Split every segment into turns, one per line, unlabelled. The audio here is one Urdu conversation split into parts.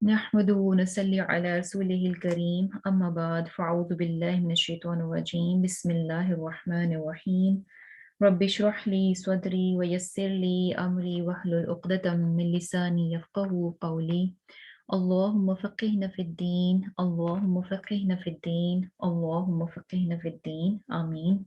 نحمده ونصلي على رسوله الكريم أما بعد فأعوذ بالله من الشيطان الرجيم بسم الله الرحمن الرحيم رب اشرح لي صدري ويسر لي أمري واحلل عقدة من لساني يفقهوا قولي اللهم فقهنا في الدين اللهم فقهنا في الدين اللهم فقهنا في الدين آمين.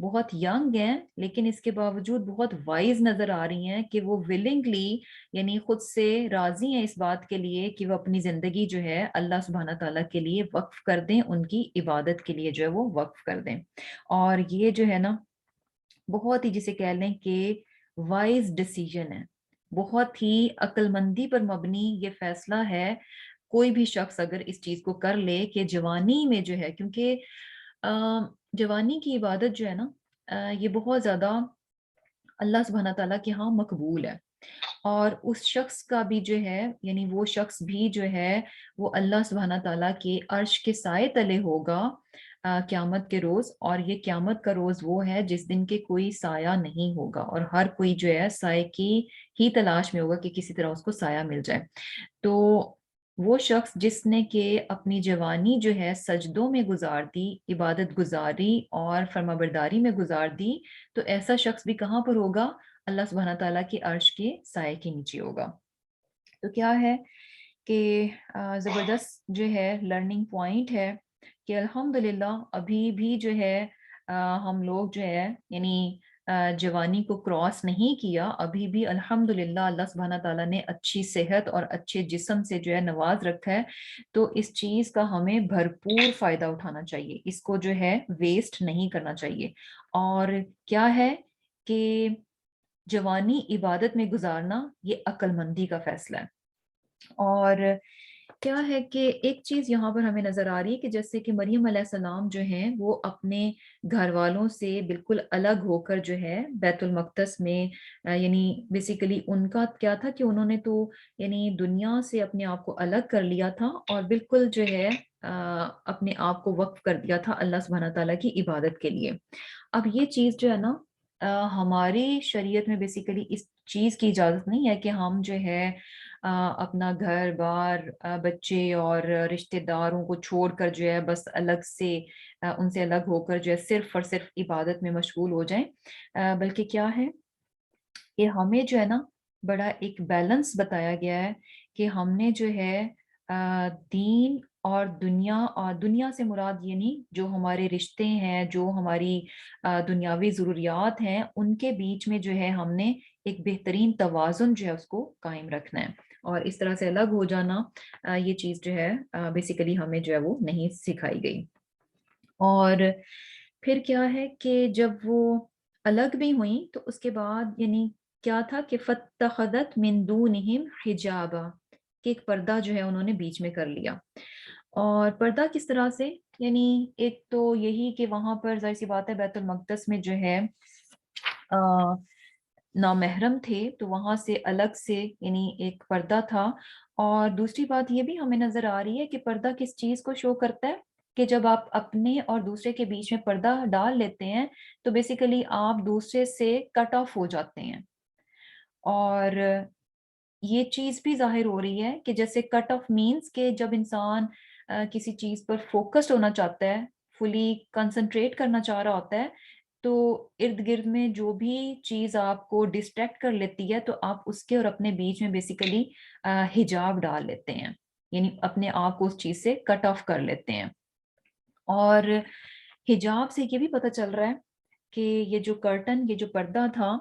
بہت ینگ ہیں لیکن اس کے باوجود بہت وائز نظر آ رہی ہیں کہ وہ ولنگلی یعنی خود سے راضی ہیں اس بات کے لیے کہ وہ اپنی زندگی جو ہے اللہ سبحانہ تعالیٰ کے لیے وقف کر دیں، ان کی عبادت کے لیے جو ہے وہ وقف کر دیں. اور یہ جو ہے نا بہت ہی جسے کہہ لیں کہ وائز ڈیسیجن ہے، بہت ہی عقل مندی پر مبنی یہ فیصلہ ہے. کوئی بھی شخص اگر اس چیز کو کر لے کہ جوانی میں جو ہے، کیونکہ جوانی کی عبادت جو ہے نا یہ بہت زیادہ اللہ سبحانہ تعالیٰ کے ہاں مقبول ہے. اور اس شخص کا بھی جو ہے یعنی وہ شخص بھی جو ہے وہ اللہ سبحانہ تعالیٰ کے عرش کے سائے تلے ہوگا قیامت کے روز. اور یہ قیامت کا روز وہ ہے جس دن کے کوئی سایہ نہیں ہوگا اور ہر کوئی جو ہے سائے کی ہی تلاش میں ہوگا کہ کسی طرح اس کو سایہ مل جائے. تو وہ شخص جس نے کہ اپنی جوانی جو ہے سجدوں میں گزار دی، عبادت گزاری اور فرمانبرداری میں گزار دی، تو ایسا شخص بھی کہاں پر ہوگا؟ اللہ سبحانہ تعالیٰ کے عرش کے سائے کے نیچے ہوگا. تو کیا ہے کہ زبردست جو ہے لرننگ پوائنٹ ہے کہ الحمدللہ ابھی بھی جو ہے ہم لوگ جو ہے یعنی جوانی کو کراس نہیں کیا، ابھی بھی الحمدللہ اللہ سبحانہ تعالیٰ نے اچھی صحت اور اچھے جسم سے جو ہے نواز رکھا ہے. تو اس چیز کا ہمیں بھرپور فائدہ اٹھانا چاہیے، اس کو جو ہے ویسٹ نہیں کرنا چاہیے. اور کیا ہے کہ جوانی عبادت میں گزارنا یہ عقل مندی کا فیصلہ ہے. اور کیا ہے کہ ایک چیز یہاں پر ہمیں نظر آ رہی ہے کہ جیسے کہ مریم علیہ السلام جو ہیں وہ اپنے گھر والوں سے بالکل الگ ہو کر جو ہے بیت المقدس میں یعنی بیسیکلی ان کا کیا تھا کہ انہوں نے تو یعنی دنیا سے اپنے آپ کو الگ کر لیا تھا اور بالکل جو ہے اپنے آپ کو وقف کر دیا تھا اللہ سبحانہ تعالیٰ کی عبادت کے لیے. اب یہ چیز جو ہے نا ہماری شریعت میں بیسیکلی اس چیز کی اجازت نہیں ہے کہ ہم جو ہے اپنا گھر بار بچے اور رشتہ داروں کو چھوڑ کر جو ہے بس الگ سے ان سے الگ ہو کر جو ہے صرف اور صرف عبادت میں مشغول ہو جائیں. بلکہ کیا ہے کہ ہمیں جو ہے نا بڑا ایک بیلنس بتایا گیا ہے کہ ہم نے جو ہے دین اور دنیا سے مراد یعنی جو ہمارے رشتے ہیں، جو ہماری دنیاوی ضروریات ہیں، ان کے بیچ میں جو ہے ہم نے ایک بہترین توازن جو ہے اس کو قائم رکھنا ہے. اور اس طرح سے الگ ہو جانا یہ چیز جو ہے بیسیکلی ہمیں جو ہے وہ نہیں سکھائی گئی. اور پھر کیا ہے کہ جب وہ الگ بھی ہوئیں تو اس کے بعد یعنی کیا تھا کہ فَاتَّخَذَتْ مِن دُونِهِمْ حِجَابًا کہ ایک پردہ جو ہے انہوں نے بیچ میں کر لیا. اور پردہ کس طرح سے؟ یعنی ایک تو یہی کہ وہاں پر ظاہر سی بات ہے بیت المقدس میں جو ہے نامحرم تھے تو وہاں سے الگ سے یعنی ایک پردہ تھا. اور دوسری بات یہ بھی ہمیں نظر آ رہی ہے کہ پردہ کس چیز کو شو کرتا ہے کہ جب آپ اپنے اور دوسرے کے بیچ میں پردہ ڈال لیتے ہیں تو بیسیکلی آپ دوسرے سے کٹ آف ہو جاتے ہیں. اور یہ چیز بھی ظاہر ہو رہی ہے کہ جیسے کٹ آف مینس کہ جب انسان کسی چیز پر فوکسڈ ہونا چاہتا ہے، فلی کنسنٹریٹ کرنا چاہ رہا ہوتا ہے، تو ارد گرد میں جو بھی چیز آپ کو ڈسٹریکٹ کر لیتی ہے تو آپ اس کے اور اپنے بیچ میں بیسیکلی حجاب ڈال لیتے ہیں، یعنی اپنے آپ کو اس چیز سے کٹ آف کر لیتے ہیں. اور حجاب سے یہ بھی پتہ چل رہا ہے کہ یہ جو کرٹن، یہ جو پردہ تھا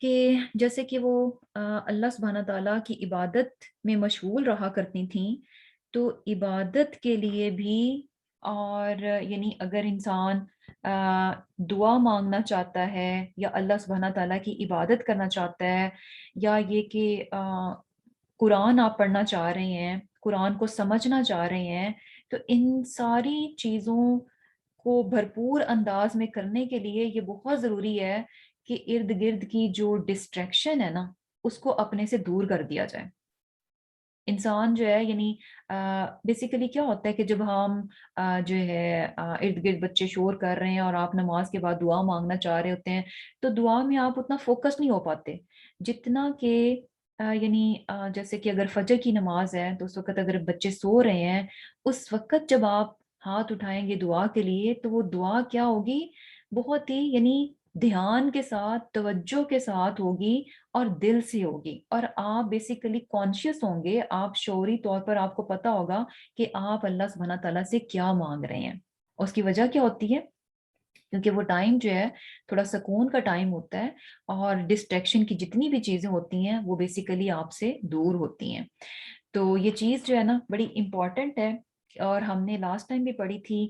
کہ جیسے کہ وہ اللہ سبحانہ تعالیٰ کی عبادت میں مشغول رہا کرتی تھیں تو عبادت کے لیے بھی اور یعنی اگر انسان دعا مانگنا چاہتا ہے یا اللہ سبحانہ تعالیٰ کی عبادت کرنا چاہتا ہے یا یہ کہ قرآن آپ پڑھنا چاہ رہے ہیں، قرآن کو سمجھنا چاہ رہے ہیں، تو ان ساری چیزوں کو بھرپور انداز میں کرنے کے لیے یہ بہت ضروری ہے کہ ارد گرد کی جو ڈسٹریکشن ہے نا اس کو اپنے سے دور کر دیا جائے. انسان جو ہے یعنی بیسیکلی کیا ہوتا ہے کہ جب ہم جو ہے ارد گرد بچے شور کر رہے ہیں اور آپ نماز کے بعد دعا مانگنا چاہ رہے ہوتے ہیں تو دعا میں آپ اتنا فوکس نہیں ہو پاتے جتنا کہ یعنی جیسے کہ اگر فجر کی نماز ہے تو اس وقت اگر بچے سو رہے ہیں اس وقت جب آپ ہاتھ اٹھائیں گے دعا کے لیے تو وہ دعا کیا ہوگی؟ بہت ہی یعنی دھیان کے ساتھ، توجہ کے ساتھ ہوگی اور دل سے ہوگی اور آپ بیسیکلی کانشیس ہوں گے، آپ شعوری طور پر آپ کو پتا ہوگا کہ آپ اللہ سبحانہ تعالیٰ سے کیا مانگ رہے ہیں. اس کی وجہ کیا ہوتی ہے کیونکہ وہ ٹائم جو ہے تھوڑا سکون کا ٹائم ہوتا ہے، اور ڈسٹریکشن کی جتنی بھی چیزیں ہوتی ہیں وہ بیسیکلی آپ سے دور ہوتی ہیں۔ تو یہ چیز جو ہے نا بڑی امپورٹنٹ ہے، اور ہم نے لاسٹ ٹائم بھی پڑھی تھی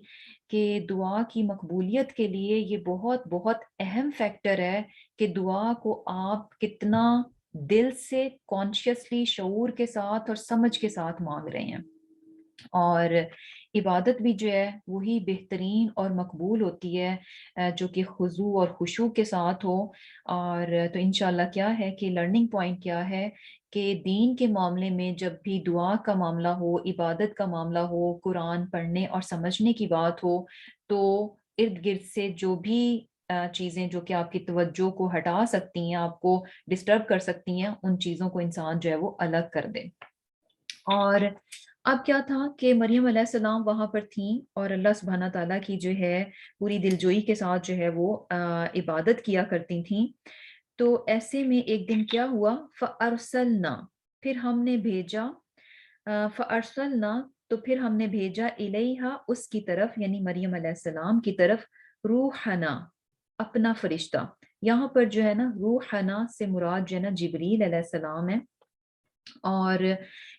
کہ دعا کی مقبولیت کے لیے یہ بہت بہت اہم فیکٹر ہے کہ دعا کو آپ کتنا دل سے کانشیسلی شعور کے ساتھ اور سمجھ کے ساتھ مانگ رہے ہیں، اور عبادت بھی جو ہے وہی بہترین اور مقبول ہوتی ہے جو کہ خضوع اور خشوع کے ساتھ ہو۔ اور تو انشاءاللہ کیا ہے کہ لرننگ پوائنٹ کیا ہے کہ دین کے معاملے میں جب بھی دعا کا معاملہ ہو، عبادت کا معاملہ ہو، قرآن پڑھنے اور سمجھنے کی بات ہو، تو ارد گرد سے جو بھی چیزیں جو کہ آپ کی توجہ کو ہٹا سکتی ہیں، آپ کو ڈسٹرب کر سکتی ہیں، ان چیزوں کو انسان جو ہے وہ الگ کر دے۔ اور اب کیا تھا کہ مریم علیہ السلام وہاں پر تھیں، اور اللہ سبحانہ تعالیٰ کی جو ہے پوری دلجوئی کے ساتھ جو ہے وہ عبادت کیا کرتی تھیں۔ تو ایسے میں ایک دن کیا ہوا، فَأَرْسَلْنَا، پھر ہم نے بھیجا، فَأَرْسَلْنَا، تو پھر ہم نے بھیجا الیہا، اس کی طرف، یعنی مریم علیہ السلام کی طرف، روحنا، اپنا فرشتہ۔ یہاں پر جو ہے نا روحنا سے مراد جو ہے نا جبریل علیہ السلام ہے۔ اور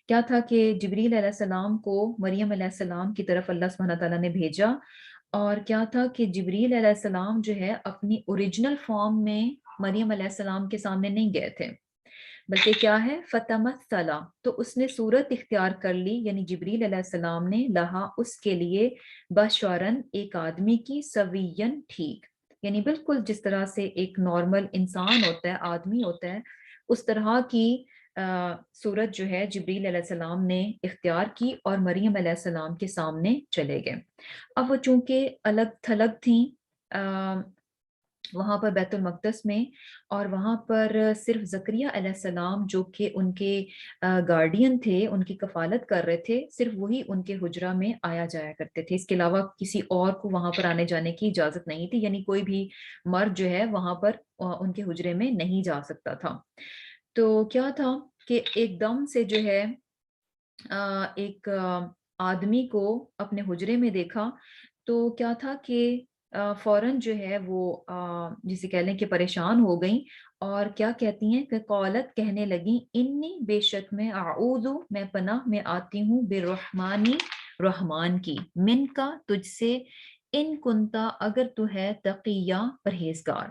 کیا تھا کہ جبریل علیہ السلام کو مریم علیہ السلام کی طرف اللہ سبحانہ تعالیٰ نے بھیجا، اور کیا تھا کہ جبریل علیہ السلام جو ہے اپنی اوریجنل فارم میں مریم علیہ السلام کے سامنے نہیں گئے تھے، بلکہ کیا ہے، فتمثل، تو اس نے صورت اختیار کر لی، یعنی جبریل علیہ السلام نے، لہا، اس کے لیے، بشرن، ایک آدمی کی، سوین، ٹھیک، یعنی بالکل جس طرح سے ایک نارمل انسان ہوتا ہے، آدمی ہوتا ہے، اس طرح کی صورت جو ہے جبریل علیہ السلام نے اختیار کی اور مریم علیہ السلام کے سامنے چلے گئے۔ اب وہ چونکہ الگ تھلگ تھیں وہاں پر بیت المقدس میں، اور وہاں پر صرف زکریا علیہ السلام جو کہ ان کے گارڈین تھے، ان کی کفالت کر رہے تھے، صرف وہی ان کے حجرہ میں آیا جایا کرتے تھے، اس کے علاوہ کسی اور کو وہاں پر آنے جانے کی اجازت نہیں تھی، یعنی کوئی بھی مرد جو ہے وہاں پر ان کے حجرے میں نہیں جا سکتا تھا۔ تو کیا تھا کہ ایک دم سے جو ہے ایک آدمی کو اپنے حجرے میں دیکھا، تو کیا تھا کہ فوراً جو ہے وہ جسے کہہ لیں کہ پریشان ہو گئیں، اور کیا کہتی ہیں کہ قولت، کہنے لگیں، انی، بے شک میں، اعوذ، میں پناہ میں آتی ہوں، بالرحمانی، رحمان کی، من کا، تجھ سے، ان کنتا، اگر تو ہے، تقیہ، پرہیزگار۔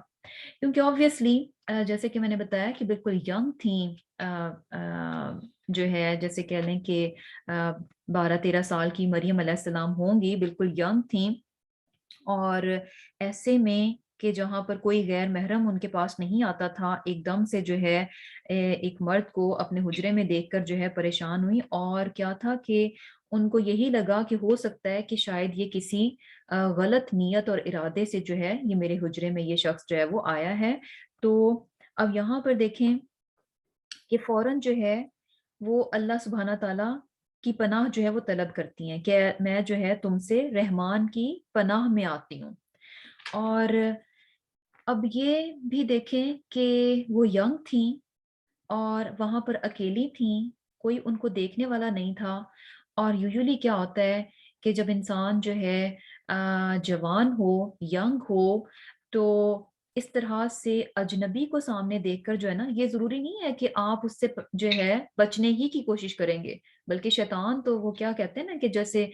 کیونکہ آبویسلی جیسے کہ میں نے بتایا کہ بالکل ینگ تھیں، جو ہے جیسے کہہ لیں کہ 12-13 سال کی مریم علیہ السلام ہوں گی، بالکل ینگ تھیں، اور ایسے میں کہ جہاں پر کوئی غیر محرم ان کے پاس نہیں آتا تھا، ایک دم سے جو ہے ایک مرد کو اپنے حجرے میں دیکھ کر جو ہے پریشان ہوئی، اور کیا تھا کہ ان کو یہی لگا کہ ہو سکتا ہے کہ شاید یہ کسی غلط نیت اور ارادے سے جو ہے یہ میرے حجرے میں یہ شخص جو ہے وہ آیا ہے۔ تو اب یہاں پر دیکھیں کہ فوراً جو ہے وہ اللہ سبحانہ تعالیٰ کی پناہ جو ہے وہ طلب کرتی ہیں کہ میں جو ہے تم سے رحمان کی پناہ میں آتی ہوں۔ اور اب یہ بھی دیکھیں کہ وہ ینگ تھیں اور وہاں پر اکیلی تھیں، کوئی ان کو دیکھنے والا نہیں تھا، اور یوزولی کیا ہوتا ہے کہ جب انسان جو ہے جوان ہو، ینگ ہو، تو اس طرح سے اجنبی کو سامنے دیکھ کر جو ہے نا، یہ ضروری نہیں ہے کہ آپ اس سے جو ہے بچنے ہی کی کوشش کریں گے، بلکہ شیطان تو وہ کیا کہتے ہیں نا کہ جیسے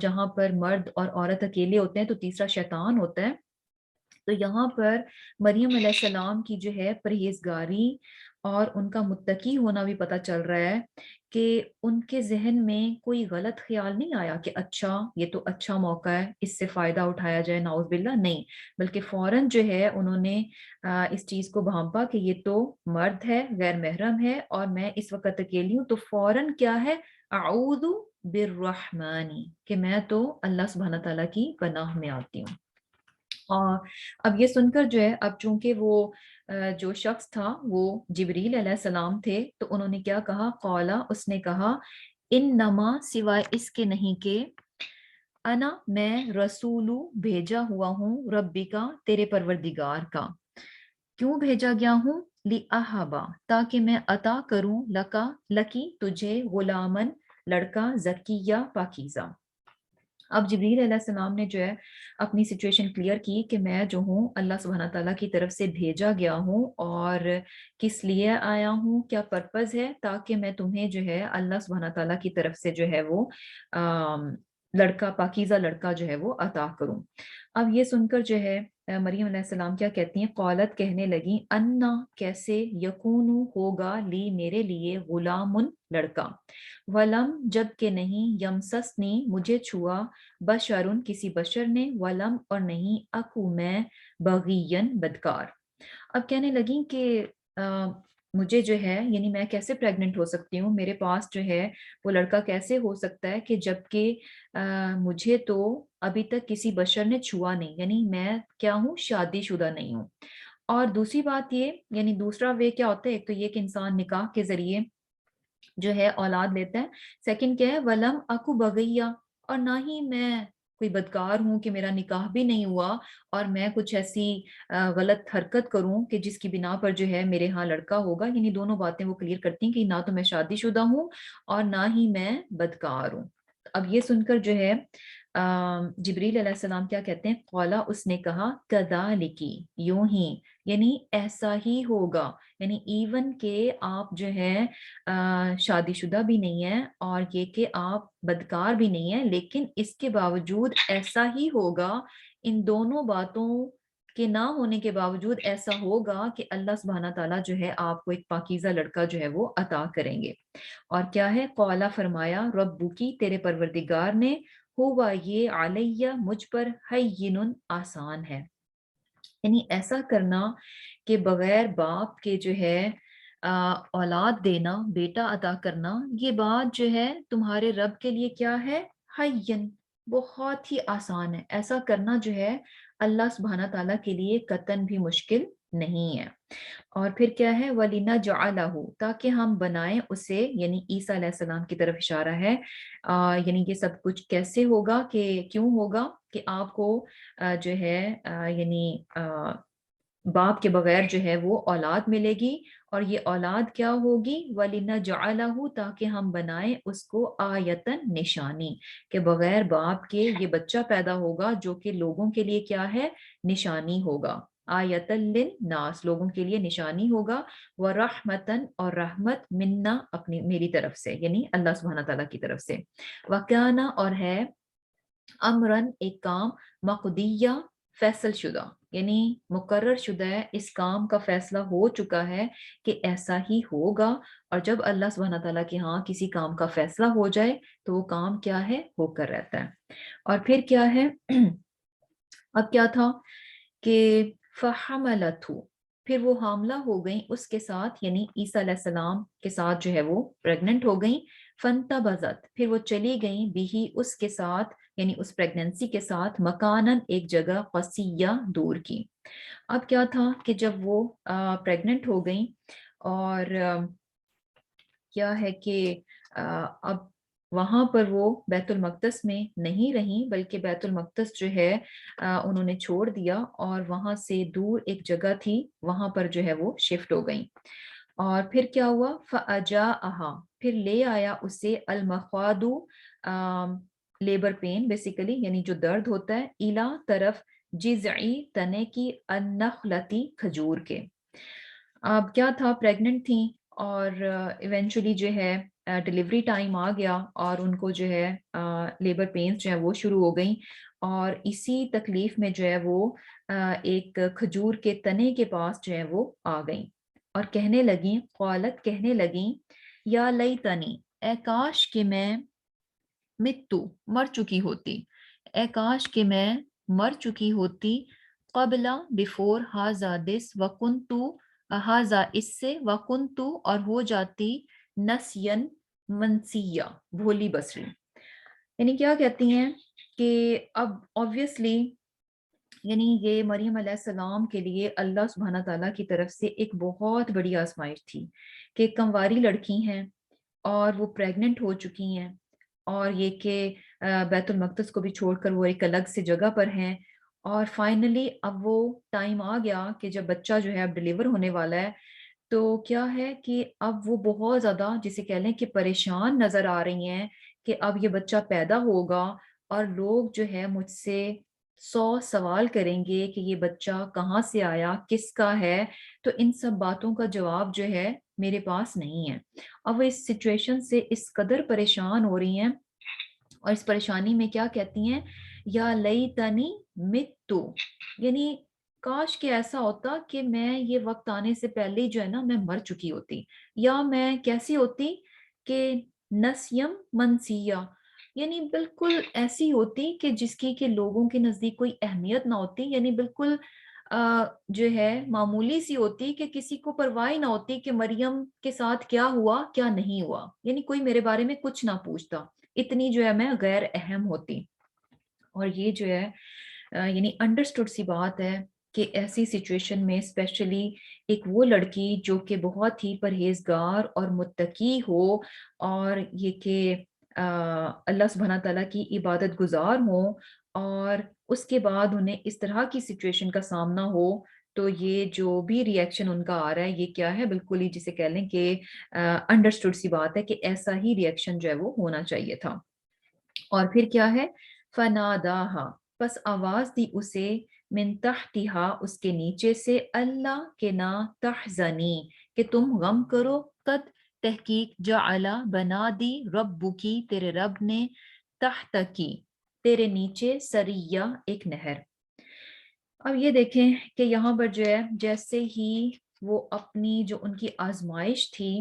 جہاں پر مرد اور عورت اکیلے ہوتے ہیں تو تیسرا شیطان ہوتا ہے۔ تو یہاں پر مریم علیہ السلام کی جو ہے پرہیزگاری اور ان کا متقی ہونا بھی پتہ چل رہا ہے کہ ان کے ذہن میں کوئی غلط خیال نہیں آیا کہ اچھا یہ تو اچھا موقع ہے، اس سے فائدہ اٹھایا جائے، نعوذ باللہ، نہیں، بلکہ فوراً جو ہے انہوں نے اس چیز کو بھانپا کہ یہ تو مرد ہے، غیر محرم ہے، اور میں اس وقت اکیلی ہوں، تو فوراً کیا ہے، اعوذ بالرحمانی، کہ میں تو اللہ سبحانہ تعالیٰ کی پناہ میں آتی ہوں۔ اور اب یہ سن کر جو ہے، اب چونکہ وہ جو شخص تھا وہ جبریل علیہ السلام تھے، تو انہوں نے کیا کہا، قولا، اس نے کہا، انما، سوائے اس کے نہیں کہ، انا، میں، رسولو، بھیجا ہوا ہوں، ربی کا، تیرے پروردگار کا۔ کیوں بھیجا گیا ہوں، لِأَحَبَ، تاکہ میں عطا کروں، لکی، تجھے، غلامن، لڑکا، زکیہ، پاکیزہ۔ اب جبریل علیہ السلام نے جو ہے اپنی سچویشن کلیئر کی کہ میں جو ہوں اللہ سبحانہ تعالیٰ کی طرف سے بھیجا گیا ہوں، اور کس لیے آیا ہوں، کیا پرپز ہے، تاکہ میں تمہیں جو ہے اللہ سبحانہ تعالیٰ کی طرف سے جو ہے وہ لڑکا، پاکیزہ لڑکا جو ہے وہ عطا کروں۔ اب یہ سن کر جو ہے مریم علیہ السلام کیا کہتی ہیں، قالت کہنے لگی، انا کیسے، یکون ہوگا، لی میرے لیے، غلام لڑکا، ولم جب کہ نہیں، یمسسنی مجھے چھوا، بشرن کسی بشر نے، ولم اور نہیں، اکو میں، بغین بدکار۔ اب کہنے لگی کہ مجھے جو ہے، یعنی میں کیسے پریگننٹ ہو سکتی ہوں، میرے پاس جو ہے وہ لڑکا کیسے ہو سکتا ہے کہ جب کہ مجھے تو ابھی تک کسی بشر نے چھوا نہیں، یعنی میں کیا ہوں، شادی شدہ نہیں ہوں۔ اور دوسری بات یہ، یعنی دوسرا وے کیا ہوتا ہے، ایک تو یہ کہ انسان نکاح کے ذریعے جو ہے اولاد لیتا ہے، سیکنڈ کیا ہے، ولم اکو بغیہ، اور نہ ہی میں کوئی بدکار ہوں کہ میرا نکاح بھی نہیں ہوا اور میں کچھ ایسی غلط حرکت کروں کہ جس کی بنا پر جو ہے میرے ہاں لڑکا ہوگا، یعنی دونوں باتیں وہ کلیئر کرتی ہیں کہ نہ تو میں شادی شدہ ہوں اور نہ ہی میں بدکار ہوں۔ اب یہ سن کر جو ہے جبریل علیہ السلام کیا کہتے ہیں، قالا اس نے کہا، کذالکی یوں ہی، یعنی ایسا ہی ہوگا، یعنی ایون کہ آپ جو ہے شادی شدہ بھی نہیں ہیں اور یہ کہ آپ بدکار بھی نہیں ہیں، لیکن اس کے باوجود ایسا ہی ہوگا، ان دونوں باتوں کے نہ ہونے کے باوجود ایسا ہوگا کہ اللہ سبحانہ تعالیٰ جو ہے آپ کو ایک پاکیزہ لڑکا جو ہے وہ عطا کریں گے۔ اور کیا ہے، قولا فرمایا، ربو کی تیرے پروردگار نے، ہوا یہ علیہ مجھ پر، ہین آسان ہے، یعنی ایسا کرنا کہ بغیر باپ کے جو ہے اولاد دینا، بیٹا عطا کرنا، یہ بات جو ہے تمہارے رب کے لیے کیا ہے، ہین، بہت ہی آسان ہے، ایسا کرنا جو ہے اللہ سبحانہ تعالیٰ کے لیے قطعاً بھی مشکل نہیں ہے۔ اور پھر کیا ہے، وَلِنَجْعَلَهُ تاکہ ہم بنائیں اسے، یعنی عیسیٰ علیہ السلام کی طرف اشارہ ہے، یعنی یہ سب کچھ کیسے ہوگا، کہ کیوں ہوگا کہ آپ کو جو ہے یعنی باپ کے بغیر جو ہے وہ اولاد ملے گی، اور یہ اولاد کیا ہوگی، وَلِنَجْعَلَهُ تاکہ ہم بنائیں اس کو آیتن نشانی، کہ بغیر باپ کے یہ بچہ پیدا ہوگا جو کہ لوگوں کے لیے کیا ہے، نشانی ہوگا، آیتن للناس لوگوں کے لیے نشانی ہوگا، ورحمتن اور رحمت، منا اپنی میری طرف سے، یعنی اللہ سبحانہ تعالیٰ کی طرف سے، وکانا اور ہے، امرن ایک کام، مقدیہ فیصل شدہ، یعنی مقرر شدہ ہے، اس کام کا فیصلہ ہو چکا ہے کہ ایسا ہی ہوگا، اور جب اللہ سبحانہ تعالیٰ کے ہاں کسی کام کا فیصلہ ہو جائے تو وہ کام کیا ہے، ہو کر رہتا ہے۔ اور پھر کیا ہے اب کیا تھا کہ فحملتہ پھر وہ حاملہ ہو گئیں اس کے ساتھ، یعنی عیسیٰ علیہ السلام کے ساتھ جو ہے وہ پریگننٹ ہو گئیں، فانتبذت پھر وہ چلی گئیں، بھی اس کے ساتھ، یعنی اس پریگننسی کے ساتھ، مکانن ایک جگہ، قصیہ دور کی۔ اب کیا تھا کہ جب وہ پریگننٹ ہو گئیں، اور کیا ہے کہ اب وہاں پر وہ بیت المقدس میں نہیں رہیں، بلکہ بیت المقدس جو ہے انہوں نے چھوڑ دیا، اور وہاں سے دور ایک جگہ تھی، وہاں پر جو ہے وہ شفٹ ہو گئیں۔ اور پھر کیا ہوا، فَأَجَاءَهَا پھر لے آیا اسے، المخاض لیبر پین بیسیکلی، یعنی جو درد ہوتا ہے، الا طرف، جذعی تنے کی، النخلتی کھجور کے۔ اب کیا تھا، پریگننٹ تھیں، اور ایونچولی جو ہے ڈیلیوری ٹائم آ گیا، اور ان کو جو ہے لیبر پینز جو ہے وہ شروع ہو گئیں، اور اسی تکلیف میں جو ہے وہ ایک کھجور کے تنے کے پاس جو ہے وہ آ گئیں، اور کہنے لگیں، قالت کہنے لگیں، یا لیتنی اے کاش کہ میں، متو مر چکی ہوتی، اے کاش کہ میں مر چکی ہوتی، قبلا بفور ہاذا دس، وکنتو ہاذا اس سے، وکنتو اور ہو جاتی، نسین منسیہ بھولی بسری۔ یعنی کیا کہتی ہیں کہ اب obviously، یعنی یہ مریم علیہ السلام کے لیے اللہ سبحانہ تعالیٰ کی طرف سے ایک بہت بڑی آزمائش تھی، کہ کنواری لڑکی ہیں اور وہ پریگننٹ ہو چکی ہیں، اور یہ کہ بیت المقدس کو بھی چھوڑ کر وہ ایک الگ سے جگہ پر ہیں، اور فائنلی اب وہ ٹائم آ گیا کہ جب بچہ جو ہے اب ڈلیور ہونے والا ہے، تو کیا ہے کہ اب وہ بہت زیادہ جسے کہہ لیں کہ پریشان نظر آ رہی ہیں کہ اب یہ بچہ پیدا ہوگا، اور لوگ جو ہے مجھ سے 100 سوال کریں گے کہ یہ بچہ کہاں سے آیا، کس کا ہے، تو ان سب باتوں کا جواب جو ہے میرے پاس نہیں ہے۔ اب وہ اس سچویشن سے اس قدر پریشان ہو رہی ہیں، اور اس پریشانی میں کیا کہتی ہیں، یا لیتنی متو، یعنی کاش کہ ایسا ہوتا کہ میں یہ وقت آنے سے پہلے جو ہے نا میں مر چکی ہوتی، یا میں کیسی ہوتی کہ نسیم منسیہ، یعنی بالکل ایسی ہوتی کہ جس کی کہ لوگوں کے نزدیک کوئی اہمیت نہ ہوتی، یعنی بالکل جو ہے معمولی سی ہوتی کہ کسی کو پرواہ نہ ہوتی کہ مریم کے ساتھ کیا ہوا کیا نہیں ہوا، یعنی کوئی میرے بارے میں کچھ نہ پوچھتا، اتنی جو ہے میں غیر اہم ہوتی۔ اور یہ جو ہے یعنی انڈرسٹوڈ سی بات ہے کہ ایسی سچویشن میں اسپیشلی ایک وہ لڑکی جو کہ بہت ہی پرہیزگار اور متقی ہو، اور یہ کہ اللہ سبحانہ تعالیٰ کی عبادت گزار ہوں، اور اس کے بعد انہیں اس طرح کی سچویشن کا سامنا ہو، تو یہ جو بھی ریئیکشن ان کا آ رہا ہے یہ کیا ہے، بالکل ہی جسے کہہ لیں کہ انڈرسٹوڈ سی بات ہے کہ ایسا ہی ریئیکشن جو ہے وہ ہونا چاہیے تھا۔ اور پھر کیا ہے، فناداہا، پس آواز دی اسے، من تحتہا، اس کے نیچے سے، اللہ کہ نہ، تحزنی، کہ تم غم کرو، قد تحقیق، جعلا، بنا دی، ربکی، تیرے رب نے، تحتکی، تیرے نیچے، سریہ، ایک نہر۔ اب یہ دیکھیں کہ یہاں پر جو ہے جیسے ہی وہ اپنی جو ان کی آزمائش تھی،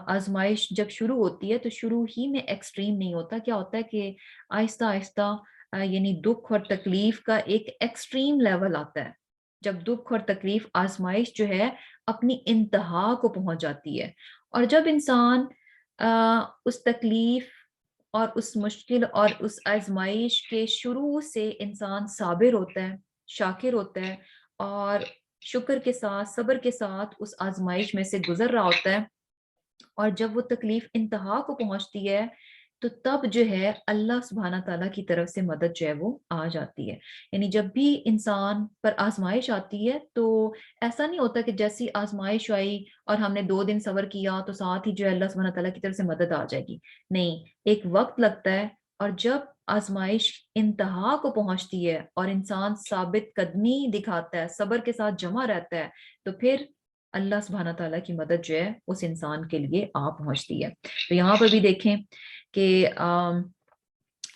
آزمائش جب شروع ہوتی ہے تو شروع ہی میں ایکسٹریم نہیں ہوتا، کیا ہوتا ہے کہ آہستہ آہستہ یعنی دکھ اور تکلیف کا ایک ایکسٹریم لیول آتا ہے، جب دکھ اور تکلیف، آزمائش جو ہے اپنی انتہا کو پہنچ جاتی ہے، اور جب انسان اس تکلیف اور اس مشکل اور اس آزمائش کے شروع سے انسان صابر ہوتا ہے، شاکر ہوتا ہے، اور شکر کے ساتھ، صبر کے ساتھ اس آزمائش میں سے گزر رہا ہوتا ہے، اور جب وہ تکلیف انتہا کو پہنچتی ہے تو تب جو ہے اللہ سبحانہ تعالیٰ کی طرف سے مدد جو ہے وہ آ جاتی ہے۔ یعنی جب بھی انسان پر آزمائش آتی ہے تو ایسا نہیں ہوتا کہ جیسی آزمائش آئی اور ہم نے 2 دن صبر کیا تو ساتھ ہی جو ہے اللہ سبحانہ تعالیٰ کی طرف سے مدد آ جائے گی، نہیں، ایک وقت لگتا ہے، اور جب آزمائش انتہا کو پہنچتی ہے اور انسان ثابت قدمی دکھاتا ہے، صبر کے ساتھ جمع رہتا ہے، تو پھر اللہ سبحانہ تعالیٰ کی مدد جو ہے اس انسان کے لیے آ پہنچتی ہے۔ تو یہاں پر بھی دیکھیں کہ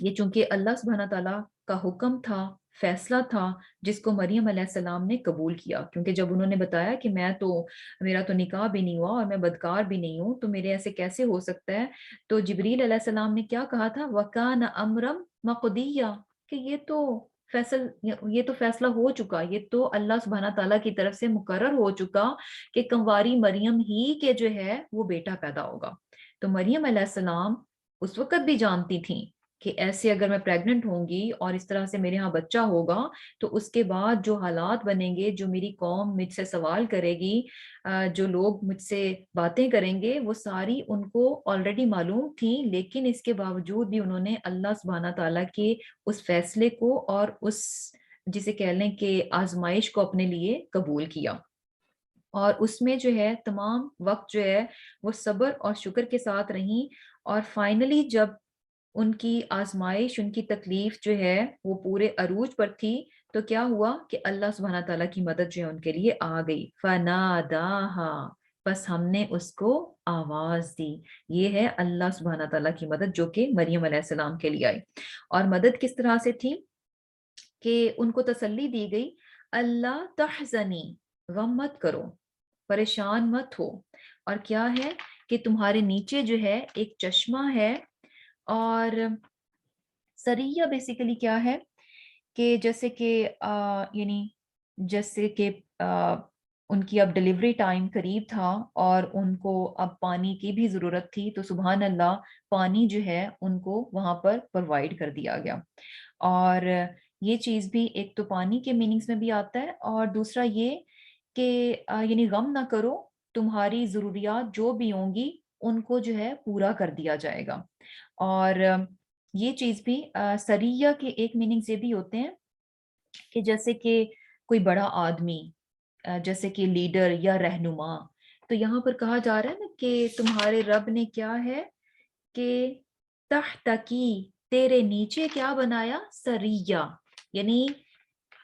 یہ چونکہ اللہ سبحانہ تعالیٰ کا حکم تھا، فیصلہ تھا، جس کو مریم علیہ السلام نے قبول کیا، کیونکہ جب انہوں نے بتایا کہ میرا تو نکاح بھی نہیں ہوا اور میں بدکار بھی نہیں ہوں، تو میرے ایسے کیسے ہو سکتا ہے، تو جبریل علیہ السلام نے کیا کہا تھا، وَكَانَ أَمْرًا مَقْضِيًّا، کہ یہ تو فیصلہ ہو چکا، یہ تو اللہ سبحانہ تعالیٰ کی طرف سے مقرر ہو چکا کہ کنواری مریم ہی کے جو ہے وہ بیٹا پیدا ہوگا۔ تو مریم علیہ السلام اس وقت بھی جانتی تھیں کہ ایسے اگر میں پریگننٹ ہوں گی اور اس طرح سے میرے ہاں بچہ ہوگا تو اس کے بعد جو حالات بنیں گے، جو میری قوم مجھ سے سوال کرے گی، جو لوگ مجھ سے باتیں کریں گے، وہ ساری ان کو آلریڈی معلوم تھیں، لیکن اس کے باوجود بھی انہوں نے اللہ سبحانہ تعالیٰ کے اس فیصلے کو اور اس جسے کہہ لیں کہ آزمائش کو اپنے لیے قبول کیا، اور اس میں جو ہے تمام وقت جو ہے وہ صبر اور شکر کے ساتھ رہیں، اور فائنلی جب ان کی آزمائش، ان کی تکلیف جو ہے وہ پورے عروج پر تھی، تو کیا ہوا کہ اللہ سبحانہ تعالیٰ کی مدد جو ہے ان کے لیے آ گئی، فناداہا، بس ہم نے اس کو آواز دی۔ یہ ہے اللہ سبحانہ تعالیٰ کی مدد جو کہ مریم علیہ السلام کے لیے آئی، اور مدد کس طرح سے تھی کہ ان کو تسلی دی گئی، اللہ تحزنی، غم مت کرو، پریشان مت ہو، اور کیا ہے کہ تمہارے نیچے جو ہے ایک چشمہ ہے، اور سریہ بیسیکلی کیا ہے کہ جیسے کہ یعنی جیسے کہ ان کی اب ڈیلیوری ٹائم قریب تھا اور ان کو اب پانی کی بھی ضرورت تھی، تو سبحان اللہ پانی جو ہے ان کو وہاں پر پرووائڈ کر دیا گیا، اور یہ چیز بھی ایک تو پانی کے میننگز میں بھی آتا ہے، اور دوسرا یہ کہ یعنی غم نہ کرو، تمہاری ضروریات جو بھی ہوں گی ان کو جو ہے پورا کر دیا جائے گا، اور یہ چیز بھی سریہ کے ایک میننگز یہ بھی ہوتے ہیں کہ جیسے کہ کوئی بڑا آدمی، جیسے کہ لیڈر یا رہنما، تو یہاں پر کہا جا رہا ہے نا کہ تمہارے رب نے کیا ہے کہ تحتکی، تیرے نیچے کیا بنایا؟ سریا، یعنی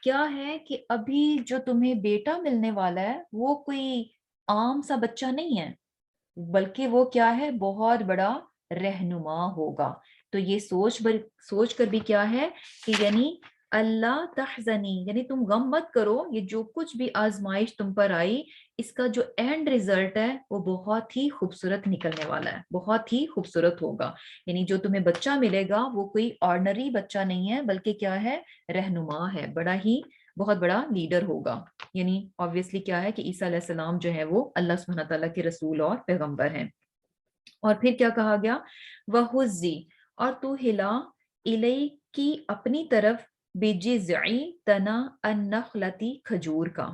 کیا ہے کہ ابھی جو تمہیں بیٹا ملنے والا ہے وہ کوئی عام سا بچہ نہیں ہے، بلکہ وہ کیا ہے؟ بہت بڑا رہنما ہوگا۔ تو یہ سوچ کر بھی کیا ہے کہ یعنی اللہ تحزنی، یعنی تم غم مت کرو، یہ جو کچھ بھی آزمائش تم پر آئی اس کا جو اینڈ ریزلٹ ہے وہ بہت ہی خوبصورت نکلنے والا ہے، بہت ہی خوبصورت ہوگا۔ یعنی جو تمہیں بچہ ملے گا وہ کوئی آرڈنری بچہ نہیں ہے، بلکہ کیا ہے؟ رہنما ہے، بڑا ہی بہت بڑا لیڈر ہوگا۔ یعنی obviously کیا ہے کہ عیسیٰ علیہ السلام جو ہے وہ اللہ سبحانہ تعالیٰ کے رسول اور پیغمبر ہیں۔ اور پھر کیا کہا گیا؟ وَحُزِّ، اور تو ہلا، الیکی، اپنی طرف، بِجِذْعِ، تنا، النخلتی، کھجور کا،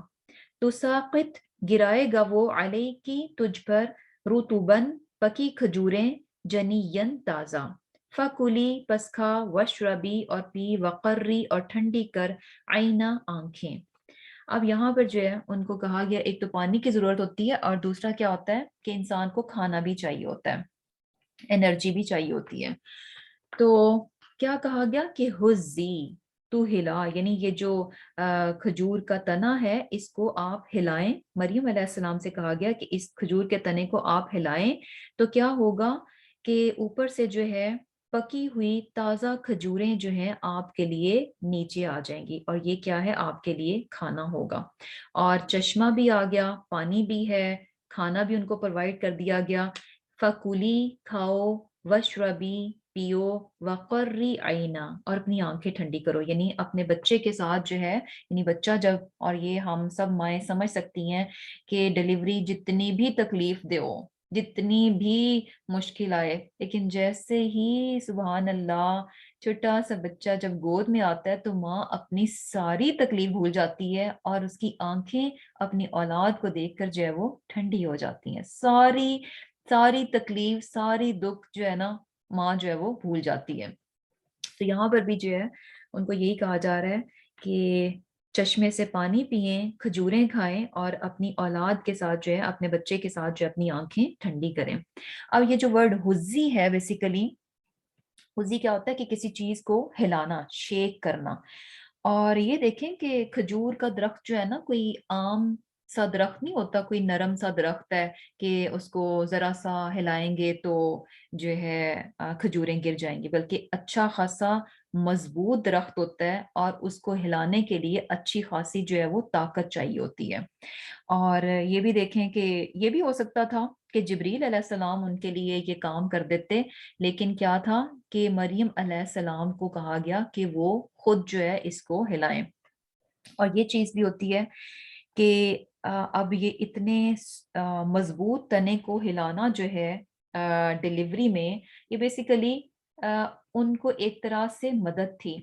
تساقط، گرائے گا وہ، علیکی، تجھ پر، رطباً، پکی کھجوریں، جنین، تازہ، فکلی، پس کھا، وشربی، اور پی، وقری، اور ٹھنڈی کر، عینا، آنکھیں۔ اب یہاں پر جو ہے ان کو کہا گیا ایک تو پانی کی ضرورت ہوتی ہے، اور دوسرا کیا ہوتا ہے کہ انسان کو کھانا بھی چاہیے ہوتا ہے، انرجی بھی چاہیے ہوتی ہے۔ تو کیا کہا گیا کہ حزی، تو ہلا، یعنی یہ جو کھجور کا تنا ہے اس کو آپ ہلائیں۔ مریم علیہ السلام سے کہا گیا کہ اس کھجور کے تنے کو آپ ہلائیں تو کیا ہوگا کہ اوپر سے جو ہے پکی ہوئی تازہ کھجوریں جو ہیں آپ کے لیے نیچے آ جائیں گی، اور یہ کیا ہے؟ آپ کے لیے کھانا ہوگا۔ اور چشمہ بھی آ گیا، پانی بھی ہے، کھانا بھی ان کو پرووائڈ کر دیا گیا۔ فکولی، کھاؤ، وشربی، پیو، وقری عینا، اور اپنی آنکھیں ٹھنڈی کرو، یعنی اپنے بچے کے ساتھ جو ہے، یعنی بچہ جب، اور یہ ہم سب مائیں سمجھ سکتی ہیں کہ ڈیلیوری جتنی بھی تکلیف دے ہو، جتنی بھی مشکل آئے، لیکن جیسے ہی سبحان اللہ چھوٹا سا بچہ جب گود میں آتا ہے تو ماں اپنی ساری تکلیف بھول جاتی ہے، اور اس کی آنکھیں اپنی اولاد کو دیکھ کر جو ہے وہ ٹھنڈی ہو جاتی ہیں، ساری ساری تکلیف، ساری دکھ جو ہے نا ماں جو ہے وہ بھول جاتی ہے۔ تو یہاں پر بھی جو ہے ان کو یہی کہا جا رہا ہے کہ چشمے سے پانی پئیں، کھجوریں کھائیں، اور اپنی اولاد کے ساتھ جو ہے، اپنے بچے کے ساتھ جو ہے اپنی آنکھیں ٹھنڈی کریں۔ اب یہ جو ورڈ حزی ہے، بیسیکلی حزی کیا ہوتا ہے کہ کسی چیز کو ہلانا، شیک کرنا۔ اور یہ دیکھیں کہ کھجور کا درخت جو ہے نا کوئی عام سا درخت نہیں ہوتا، کوئی نرم سا درخت ہے کہ اس کو ذرا سا ہلائیں گے تو جو ہے کھجوریں گر جائیں گی، بلکہ اچھا خاصا مضبوط درخت ہوتا ہے، اور اس کو ہلانے کے لیے اچھی خاصی جو ہے وہ طاقت چاہیے ہوتی ہے۔ اور یہ بھی دیکھیں کہ یہ بھی ہو سکتا تھا کہ جبریل علیہ السلام ان کے لیے یہ کام کر دیتے، لیکن کیا تھا کہ مریم علیہ السلام کو کہا گیا کہ وہ خود جو ہے اس کو ہلائیں۔ اور یہ چیز بھی ہوتی ہے کہ اب یہ اتنے مضبوط تنے کو ہلانا جو ہے ڈیلیوری میں، یہ بیسیکلی ان کو ایک طرح سے مدد تھی،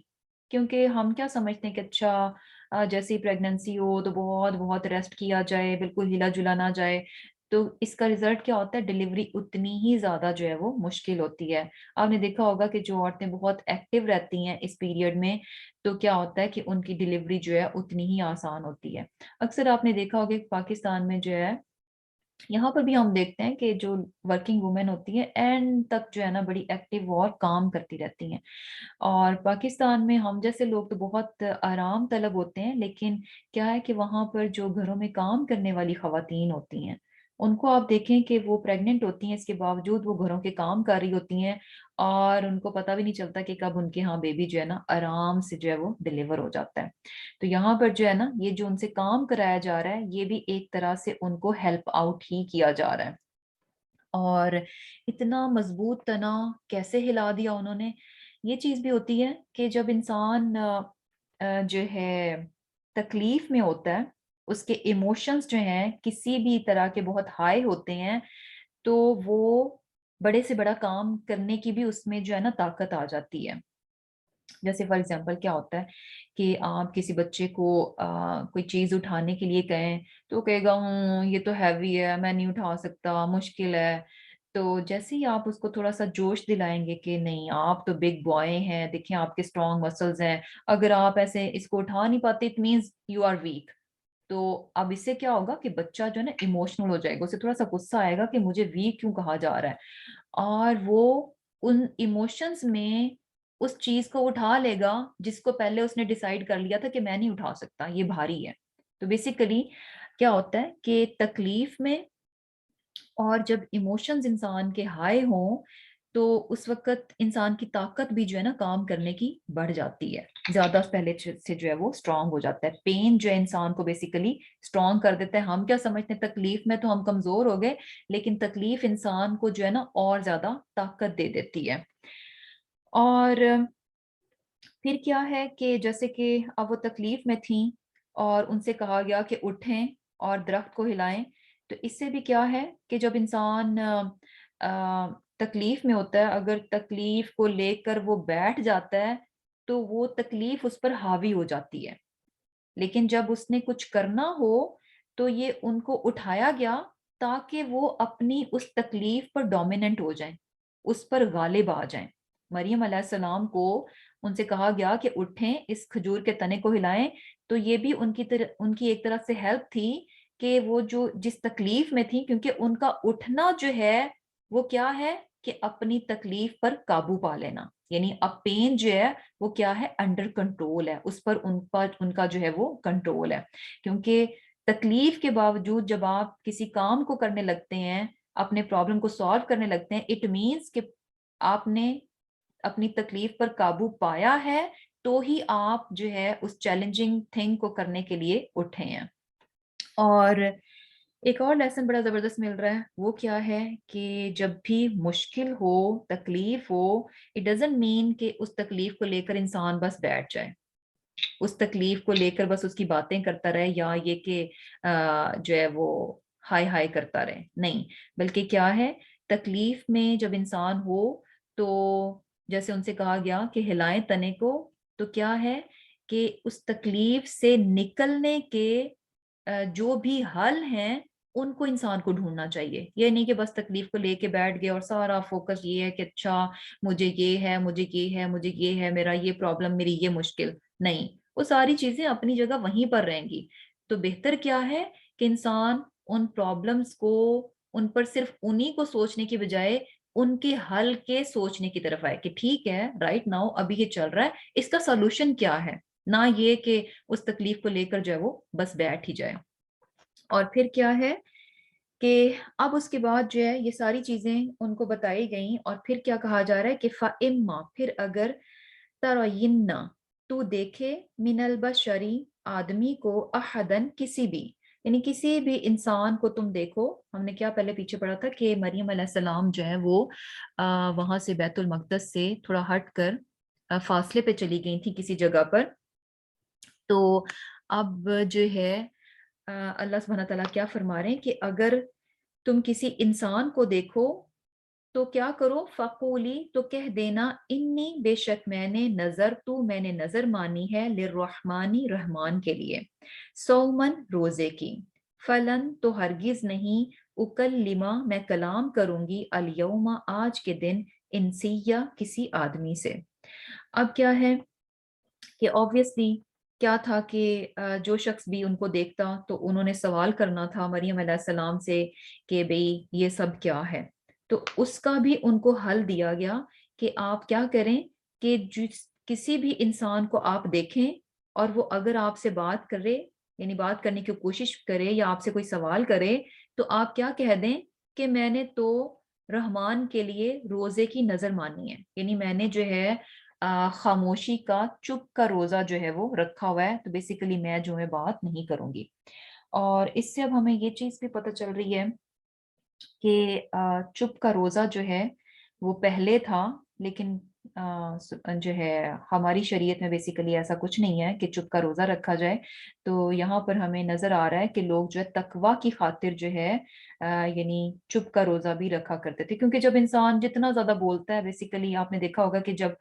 کیونکہ ہم کیا سمجھتے ہیں کہ اچھا جیسے پریگننسی ہو تو بہت بہت ریسٹ کیا جائے، بالکل ہلا جلا نہ جائے، تو اس کا ریزلٹ کیا ہوتا ہے؟ ڈیلیوری اتنی ہی زیادہ جو ہے وہ مشکل ہوتی ہے۔ آپ نے دیکھا ہوگا کہ جو عورتیں بہت ایکٹیو رہتی ہیں اس پیریڈ میں تو کیا ہوتا ہے کہ ان کی ڈیلیوری جو ہے اتنی ہی آسان ہوتی ہے۔ اکثر آپ نے دیکھا ہوگا کہ پاکستان میں جو ہے، یہاں پر بھی ہم دیکھتے ہیں کہ جو ورکنگ وومن ہوتی ہیں اینڈ تک جو ہے نا بڑی ایکٹیو اور کام کرتی رہتی ہیں، اور پاکستان میں ہم جیسے لوگ تو بہت آرام طلب ہوتے ہیں، لیکن کیا ہے کہ وہاں پر جو گھروں میں کام کرنے والی خواتین ہوتی ہیں ان کو آپ دیکھیں کہ وہ پریگننٹ ہوتی ہیں، اس کے باوجود وہ گھروں کے کام کر رہی ہوتی ہیں، اور ان کو پتہ بھی نہیں چلتا کہ کب ان کے ہاں بیبی جو ہے نا آرام سے جو ہے وہ ڈیلیور ہو جاتا ہے۔ تو یہاں پر جو ہے نا یہ جو ان سے کام کرایا جا رہا ہے یہ بھی ایک طرح سے ان کو ہیلپ آؤٹ ہی کیا جا رہا ہے۔ اور اتنا مضبوط تنا کیسے ہلا دیا انہوں نے؟ یہ چیز بھی ہوتی ہے کہ جب انسان جو ہے تکلیف میں ہوتا ہے، اس کے ایموشنز جو ہیں کسی بھی طرح کے بہت ہائی ہوتے ہیں، تو وہ بڑے سے بڑا کام کرنے کی بھی اس میں جو ہے نا طاقت آ جاتی ہے۔ جیسے فار ایگزامپل کیا ہوتا ہے کہ آپ کسی بچے کو کوئی چیز اٹھانے کے لیے کہیں تو وہ کہے گا یہ تو ہیوی ہے، میں نہیں اٹھا سکتا، مشکل ہے۔ تو جیسے ہی آپ اس کو تھوڑا سا جوش دلائیں گے کہ نہیں آپ تو بگ بوائے ہیں، دیکھیں آپ کے اسٹرانگ مسلز ہیں، اگر آپ ایسے اس کو اٹھا نہیں پاتے it means you are weak, تو اب اس سے کیا ہوگا کہ بچہ جو ہے نا ایموشنل ہو جائے گا، اسے تھوڑا سا غصہ آئے گا کہ مجھے ویک کیوں کہا جا رہا ہے، اور وہ ان ایموشنز میں اس چیز کو اٹھا لے گا جس کو پہلے اس نے ڈیسائیڈ کر لیا تھا کہ میں نہیں اٹھا سکتا، یہ بھاری ہے۔ تو بیسیکلی کیا ہوتا ہے کہ تکلیف میں اور جب ایموشنز انسان کے ہائی ہوں تو اس وقت انسان کی طاقت بھی جو ہے نا کام کرنے کی بڑھ جاتی ہے، زیادہ پہلے سے جو ہے وہ اسٹرانگ ہو جاتا ہے۔ پین جو ہے انسان کو بیسیکلی اسٹرانگ کر دیتا ہے۔ ہم کیا سمجھتے ہیں تکلیف میں تو ہم کمزور ہو گئے، لیکن تکلیف انسان کو جو ہے نا اور زیادہ طاقت دے دیتی ہے۔ اور پھر کیا ہے کہ جیسے کہ اب وہ تکلیف میں تھیں اور ان سے کہا گیا کہ اٹھیں اور درخت کو ہلائیں، تو اس سے بھی کیا ہے کہ جب انسان تکلیف میں ہوتا ہے، اگر تکلیف کو لے کر وہ بیٹھ جاتا ہے تو وہ تکلیف اس پر حاوی ہو جاتی ہے، لیکن جب اس نے کچھ کرنا ہو تو یہ ان کو اٹھایا گیا تاکہ وہ اپنی اس تکلیف پر ڈومیننٹ ہو جائیں، اس پر غالب آ جائیں۔ مریم علیہ السلام کو ان سے کہا گیا کہ اٹھیں، اس کھجور کے تنے کو ہلائیں، تو یہ بھی ان کی ایک طرح سے ہیلپ تھی کہ وہ جو جس تکلیف میں تھی، کیونکہ ان کا اٹھنا جو ہے وہ کیا ہے کہ اپنی تکلیف پر قابو پا لینا، یعنی اب پین جو ہے وہ کیا ہے انڈر کنٹرول ہے، اس پر ان کا جو ہے وہ کنٹرول ہے۔ کیونکہ تکلیف کے باوجود جب آپ کسی کام کو کرنے لگتے ہیں، اپنے پرابلم کو سالو کرنے لگتے ہیں، اٹ مینس کہ آپ نے اپنی تکلیف پر قابو پایا ہے، تو ہی آپ جو ہے اس چیلنجنگ تھنگ کو کرنے کے لیے اٹھے ہیں۔ اور ایک اور لیسن بڑا زبردست مل رہا ہے، وہ کیا ہے کہ جب بھی مشکل ہو، تکلیف ہو، اٹ ڈزنٹ مین کہ اس تکلیف کو لے کر انسان بس بیٹھ جائے، اس تکلیف کو لے کر بس اس کی باتیں کرتا رہے، یا یہ کہ جو ہے وہ ہائے ہائے کرتا رہے، نہیں، بلکہ کیا ہے تکلیف میں جب انسان ہو تو جیسے ان سے کہا گیا کہ ہلائیں تنے کو، تو کیا ہے کہ اس تکلیف سے نکلنے کے جو بھی حل ہیں ان کو انسان کو ڈھونڈنا چاہیے۔ یہ نہیں کہ بس تکلیف کو لے کے بیٹھ گئے اور سارا فوکس یہ ہے کہ اچھا مجھے یہ ہے، مجھے یہ ہے، مجھے یہ ہے، میرا یہ پرابلم، میری یہ مشکل، نہیں، وہ ساری چیزیں اپنی جگہ وہیں پر رہیں گی۔ تو بہتر کیا ہے کہ انسان ان پرابلمس کو، ان پر صرف انہی کو سوچنے کی بجائے ان کے حل کے سوچنے کی طرف آئے کہ ٹھیک ہے رائٹ ناؤ ابھی یہ چل رہا ہے، اس کا سولوشن کیا ہے، نہ یہ کہ اس تکلیف کو لے کر جو ہے وہ بس بیٹھ ہی جائے۔ اور پھر کیا ہے کہ اب اس کے بعد جو ہے یہ ساری چیزیں ان کو بتائی گئیں، اور پھر کیا کہا جا رہا ہے کہ فَإِمَّا، پھر اگر تَرَيِنَّ، تو دیکھے من البشری، آدمی کو، احدن، کسی بھی، یعنی کسی بھی انسان کو تم دیکھو۔ ہم نے کیا پہلے پیچھے پڑھا تھا کہ مریم علیہ السلام جو ہے وہ وہاں سے بیت المقدس سے تھوڑا ہٹ کر فاصلے پہ چلی گئی تھی کسی جگہ پر، تو اب جو ہے اللہ سبحانہ تعالیٰ کیا فرما رہے ہیں کہ اگر تم کسی انسان کو دیکھو تو کیا کرو، فقولی، تو کہہ دینا، انی، بے شک میں نے، نظر تو، میں نے نظر مانی ہے، للرحمانی، رحمان کے لیے، سومن، روزے کی، فلن، تو ہرگز نہیں، اکلمہ، میں کلام کروں گی، الیوم، آج کے دن، انسیہ، کسی آدمی سے۔ اب کیا ہے کہ obviously کیا تھا کہ جو شخص بھی ان کو دیکھتا تو انہوں نے سوال کرنا تھا مریم علیہ السلام سے کہ بھئی یہ سب کیا ہے، تو اس کا بھی ان کو حل دیا گیا کہ آپ کیا کریں کہ کسی بھی انسان کو آپ دیکھیں اور وہ اگر آپ سے بات کرے، یعنی بات کرنے کی کوشش کرے یا آپ سے کوئی سوال کرے، تو آپ کیا کہہ دیں کہ میں نے تو رحمان کے لیے روزے کی نظر مانی ہے، یعنی میں نے جو ہے خاموشی کا، چپ کا روزہ جو ہے وہ رکھا ہوا ہے، تو بیسیکلی میں جو ہے بات نہیں کروں گی۔ اور اس سے اب ہمیں یہ چیز بھی پتہ چل رہی ہے کہ چپ کا روزہ جو ہے وہ پہلے تھا، لیکن جو ہے ہماری شریعت میں بیسیکلی ایسا کچھ نہیں ہے کہ چپ کا روزہ رکھا جائے۔ تو یہاں پر ہمیں نظر آ رہا ہے کہ لوگ جو ہے تقوی کی خاطر جو ہے یعنی چپ کا روزہ بھی رکھا کرتے تھے، کیونکہ جب انسان جتنا زیادہ بولتا ہے، بیسیکلی آپ نے دیکھا ہوگا کہ جب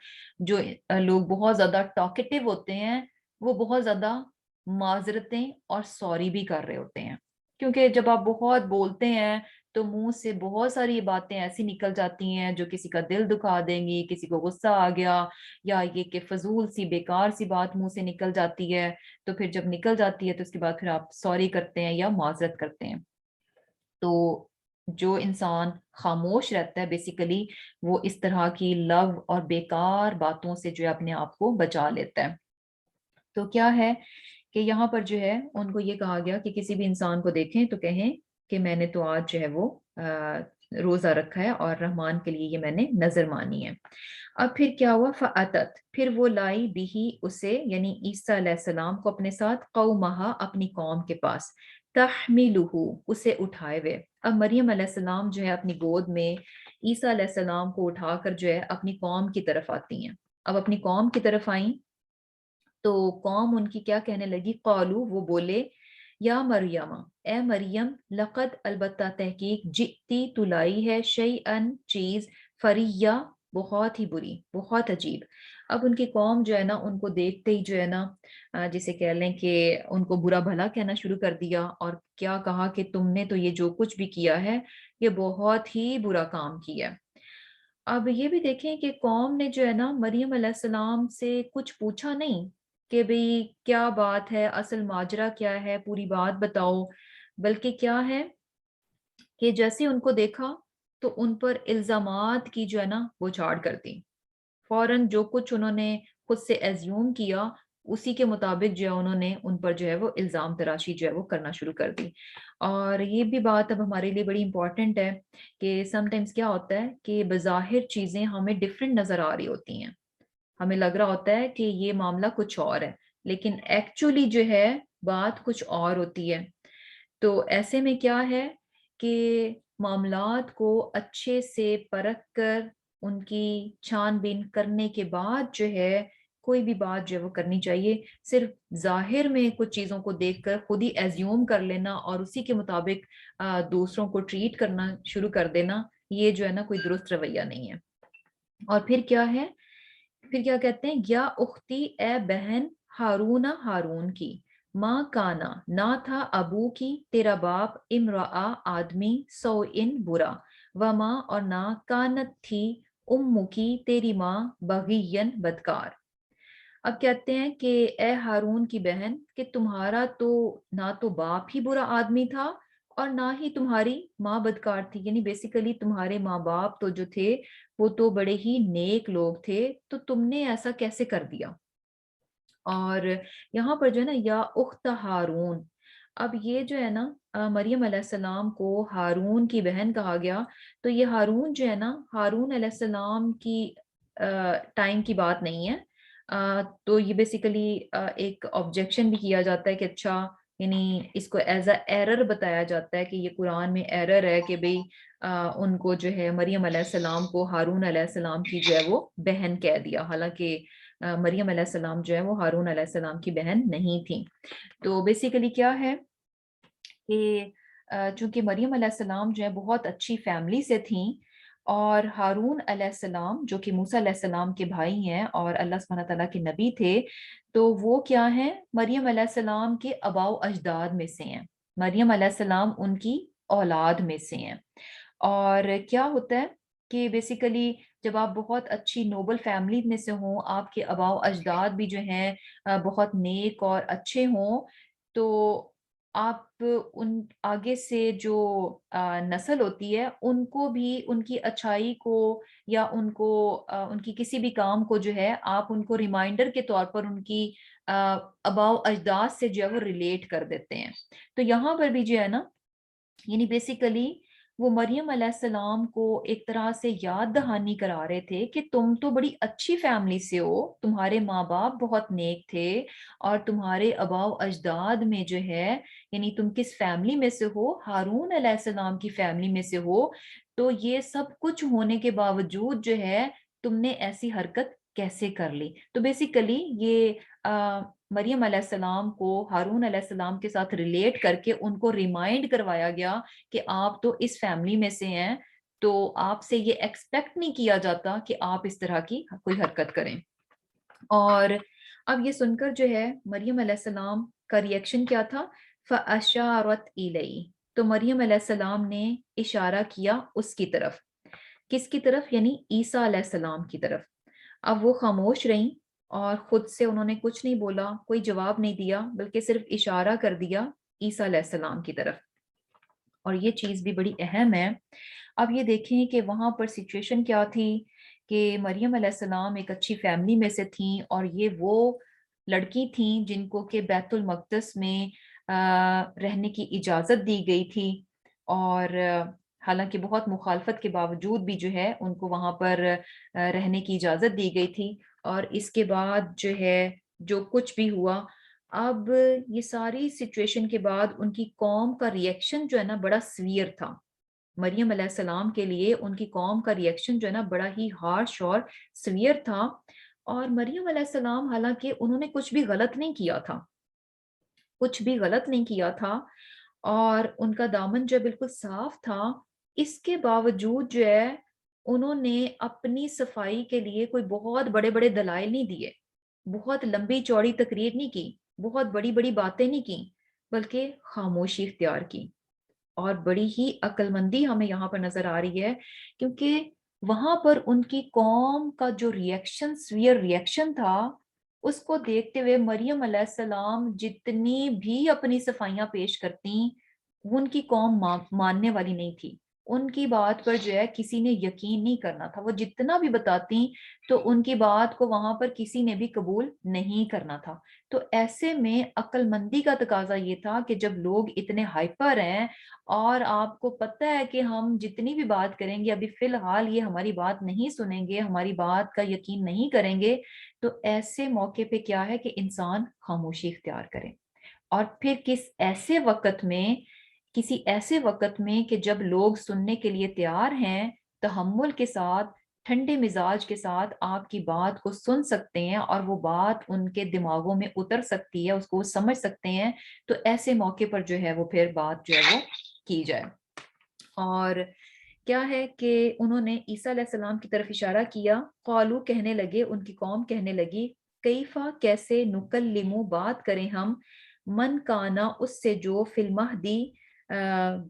جو لوگ بہت زیادہ ٹاکیٹیو ہوتے ہیں وہ بہت زیادہ معذرتیں اور سوری بھی کر رہے ہوتے ہیں، کیونکہ جب آپ بہت بولتے ہیں تو منہ سے بہت ساری باتیں ایسی نکل جاتی ہیں جو کسی کا دل دکھا دیں گی، کسی کو غصہ آ گیا، یا یہ کہ فضول سی بیکار سی بات منہ سے نکل جاتی ہے، تو پھر جب نکل جاتی ہے تو اس کے بعد پھر آپ سوری کرتے ہیں یا معذرت کرتے ہیں۔ تو جو انسان خاموش رہتا ہے بیسیکلی وہ اس طرح کی لو اور بیکار باتوں سے جو ہے اپنے آپ کو بچا لیتا ہے. تو کیا ہے کہ یہاں پر جو ہے ان کو یہ کہا گیا کہ کسی بھی انسان کو دیکھیں تو کہیں کہ میں نے تو آج جو ہے وہ روزہ رکھا ہے اور رحمان کے لیے یہ میں نے نظر مانی ہے. اب پھر کیا ہوا، فَأَتَتْ، پھر وہ لائی بھی اسے یعنی عیسیٰ علیہ السلام کو اپنے ساتھ، قومہا اپنی قوم کے پاس، تحملہ اسے اٹھائے ہوئے. اب مریم علیہ السلام جو ہے اپنی گود میں عیسیٰ علیہ السلام کو اٹھا کر جو ہے اپنی قوم کی طرف آتی ہیں. اب اپنی قوم کی طرف آئیں تو قوم ان کی کیا کہنے لگی، قالو وہ بولے، یا مریم اے مریم، لقد البتہ تحقیق، جئتی تو لائی ہے، شیئن چیز، فریہ بہت ہی بری، بہت عجیب. اب ان کی قوم جو ہے نا ان کو دیکھتے ہی جو ہے نا جسے کہہ لیں کہ ان کو برا بھلا کہنا شروع کر دیا، اور کیا کہا کہ تم نے تو یہ جو کچھ بھی کیا ہے یہ بہت ہی برا کام کیا ہے. اب یہ بھی دیکھیں کہ قوم نے جو ہے نا مریم علیہ السلام سے کچھ پوچھا نہیں کہ بھئی کیا بات ہے، اصل ماجرا کیا ہے، پوری بات بتاؤ، بلکہ کیا ہے کہ جیسے ان کو دیکھا تو ان پر الزامات کی جو ہے نا وہ جھاڑ کر دی. فوراً جو کچھ انہوں نے خود سے ایزیوم کیا اسی کے مطابق جو ہے انہوں نے ان پر جو ہے وہ الزام تراشی جو ہے وہ کرنا شروع کر دی. اور یہ بھی بات اب ہمارے لیے بڑی امپورٹنٹ ہے کہ سم ٹائمز کیا ہوتا ہے کہ بظاہر چیزیں ہمیں ڈفرینٹ نظر آ رہی ہوتی ہیں، ہمیں لگ رہا ہوتا ہے کہ یہ معاملہ کچھ اور ہے، لیکن ایکچولی جو ہے بات کچھ اور ہوتی ہے. تو ایسے میں کیا ہے کہ معاملات کو اچھے سے پرکھ کر ان کی چھان بین کرنے کے بعد جو ہے کوئی بھی بات جو ہے وہ کرنی چاہیے. صرف ظاہر میں کچھ چیزوں کو دیکھ کر خود ہی ایزیوم کر لینا اور اسی کے مطابق دوسروں کو ٹریٹ کرنا شروع کر دینا، یہ جو ہے نا کوئی درست رویہ نہیں ہے. اور پھر کیا ہے، پھر کیا کہتے ہیں، یا اختی اے بہن، ہارون ہارون کی، ماں کانا نہ تھا، ابو کی تیرا باپ، امرا آدمی، سو ان برا، وما اور نہ، کانت تھی، امو کی تیری ماں، بغین بدکار. اب کہتے ہیں کہ اے ہارون کی بہن کہ تمہارا تو نہ تو باپ ہی برا آدمی تھا اور نہ ہی تمہاری ماں بدکار تھی، یعنی بیسیکلی تمہارے ماں باپ تو جو تھے وہ تو بڑے ہی نیک لوگ تھے، تو تم نے ایسا کیسے کر دیا. اور یہاں پر جو ہے نا یا اخت ہارون، اب یہ جو ہے نا مریم علیہ السلام کو ہارون کی بہن کہا گیا، تو یہ ہارون جو ہے نا ہارون علیہ السلام کی ٹائم کی بات نہیں ہے. تو یہ بیسیکلی ایک آبجیکشن بھی کیا جاتا ہے کہ اچھا، یعنی اس کو ایز اے ایرر بتایا جاتا ہے کہ یہ قرآن میں ایرر ہے کہ بھئی ان کو جو ہے مریم علیہ السلام کو ہارون علیہ السلام کی جو ہے وہ بہن کہہ دیا، حالانکہ مریم علیہ السلام جو ہے وہ ہارون علیہ السلام کی بہن نہیں تھی. تو بیسیکلی کیا ہے کہ چونکہ مریم علیہ السلام جو ہے بہت اچھی فیملی سے تھیں، اور ہارون علیہ السلام جو کہ موسیٰ علیہ السلام کے بھائی ہیں اور اللہ سبحانہ تعالیٰ کے نبی تھے، تو وہ کیا ہیں، مریم علیہ السلام کے آباء و اجداد میں سے ہیں، مریم علیہ السلام ان کی اولاد میں سے ہیں. اور کیا ہوتا ہے کہ بیسیکلی جب آپ بہت اچھی نوبل فیملی میں سے ہوں، آپ کے آباء و اجداد بھی جو ہیں بہت نیک اور اچھے ہوں، تو آپ ان آگے سے جو نسل ہوتی ہے ان کو بھی ان کی اچھائی کو یا ان کو ان کی کسی بھی کام کو جو ہے آپ ان کو ریمائنڈر کے طور پر ان کی آباء و اجداد سے جو ہے وہ ریلیٹ کر دیتے ہیں. تو یہاں پر بھی جو ہے نا یعنی بیسیکلی وہ مریم علیہ السلام کو ایک طرح سے یاد دہانی کرا رہے تھے کہ تم تو بڑی اچھی فیملی سے ہو، تمہارے ماں باپ بہت نیک تھے، اور تمہارے آباء و اجداد میں جو ہے یعنی تم کس فیملی میں سے ہو، ہارون علیہ السلام کی فیملی میں سے ہو، تو یہ سب کچھ ہونے کے باوجود جو ہے تم نے ایسی حرکت کیسے کر لی. تو بیسیکلی یہ مریم علیہ السلام کو ہارون علیہ السلام کے ساتھ ریلیٹ کر کے ان کو ریمائنڈ کروایا گیا کہ آپ تو اس فیملی میں سے ہیں، تو آپ سے یہ ایکسپیکٹ نہیں کیا جاتا کہ آپ اس طرح کی کوئی حرکت کریں. اور اب یہ سن کر جو ہے مریم علیہ السلام کا ریئیکشن کیا تھا، فَأَشَارَتْ إِلَيْهِ، تو مریم علیہ السلام نے اشارہ کیا اس کی طرف. کس کی طرف؟ یعنی عیسیٰ علیہ السلام کی طرف. اب وہ خاموش رہیں اور خود سے انہوں نے کچھ نہیں بولا، کوئی جواب نہیں دیا، بلکہ صرف اشارہ کر دیا عیسیٰ علیہ السلام کی طرف. اور یہ چیز بھی بڑی اہم ہے۔ اب یہ دیکھیں کہ وہاں پر سچویشن کیا تھی کہ مریم علیہ السلام ایک اچھی فیملی میں سے تھیں، اور یہ وہ لڑکی تھیں جن کو کہ بیت المقدس میں رہنے کی اجازت دی گئی تھی، اور حالانکہ بہت مخالفت کے باوجود بھی جو ہے ان کو وہاں پر رہنے کی اجازت دی گئی تھی۔ اور اس کے بعد جو ہے جو کچھ بھی ہوا، اب یہ ساری سچویشن کے بعد ان کی قوم کا ریئیکشن جو ہے نا بڑا سویئر تھا۔ مریم علیہ السلام کے لیے ان کی قوم کا ریئیکشن جو ہے نا بڑا ہی ہارش اور سویئر تھا۔ اور مریم علیہ السلام حالانکہ انہوں نے کچھ بھی غلط نہیں کیا تھا، کچھ بھی غلط نہیں کیا تھا، اور ان کا دامن جو ہے بالکل صاف تھا، اس کے باوجود جو ہے انہوں نے اپنی صفائی کے لیے کوئی بہت بڑے بڑے دلائل نہیں دیے، بہت لمبی چوڑی تقریر نہیں کی، بہت بڑی بڑی باتیں نہیں کی، بلکہ خاموشی اختیار کی۔ اور بڑی ہی عقل مندی ہمیں یہاں پر نظر آ رہی ہے، کیونکہ وہاں پر ان کی قوم کا جو ریئیکشن سویئر ریئیکشن تھا، اس کو دیکھتے ہوئے مریم علیہ السلام جتنی بھی اپنی صفائیاں پیش کرتی، وہ ان کی قوم ماننے والی نہیں تھی۔ ان کی بات پر جو ہے کسی نے یقین نہیں کرنا تھا، وہ جتنا بھی بتاتی تو ان کی بات کو وہاں پر کسی نے بھی قبول نہیں کرنا تھا۔ تو ایسے میں عقل مندی کا تقاضا یہ تھا کہ جب لوگ اتنے ہائپر ہیں اور آپ کو پتہ ہے کہ ہم جتنی بھی بات کریں گے ابھی فی الحال یہ ہماری بات نہیں سنیں گے، ہماری بات کا یقین نہیں کریں گے، تو ایسے موقع پہ کیا ہے کہ انسان خاموشی اختیار کرے۔ اور پھر کسی ایسے وقت میں کہ جب لوگ سننے کے لیے تیار ہیں، تحمل کے ساتھ، ٹھنڈے مزاج کے ساتھ آپ کی بات کو سن سکتے ہیں اور وہ بات ان کے دماغوں میں اتر سکتی ہے، اس کو وہ سمجھ سکتے ہیں، تو ایسے موقع پر جو ہے وہ پھر بات جو ہے وہ کی جائے۔ اور کیا ہے کہ انہوں نے عیسیٰ علیہ السلام کی طرف اشارہ کیا، قالو کہنے لگے، ان کی قوم کہنے لگی، کیفا کیسے، نکلمو بات کریں ہم، من کانا اس سے جو فی المہدی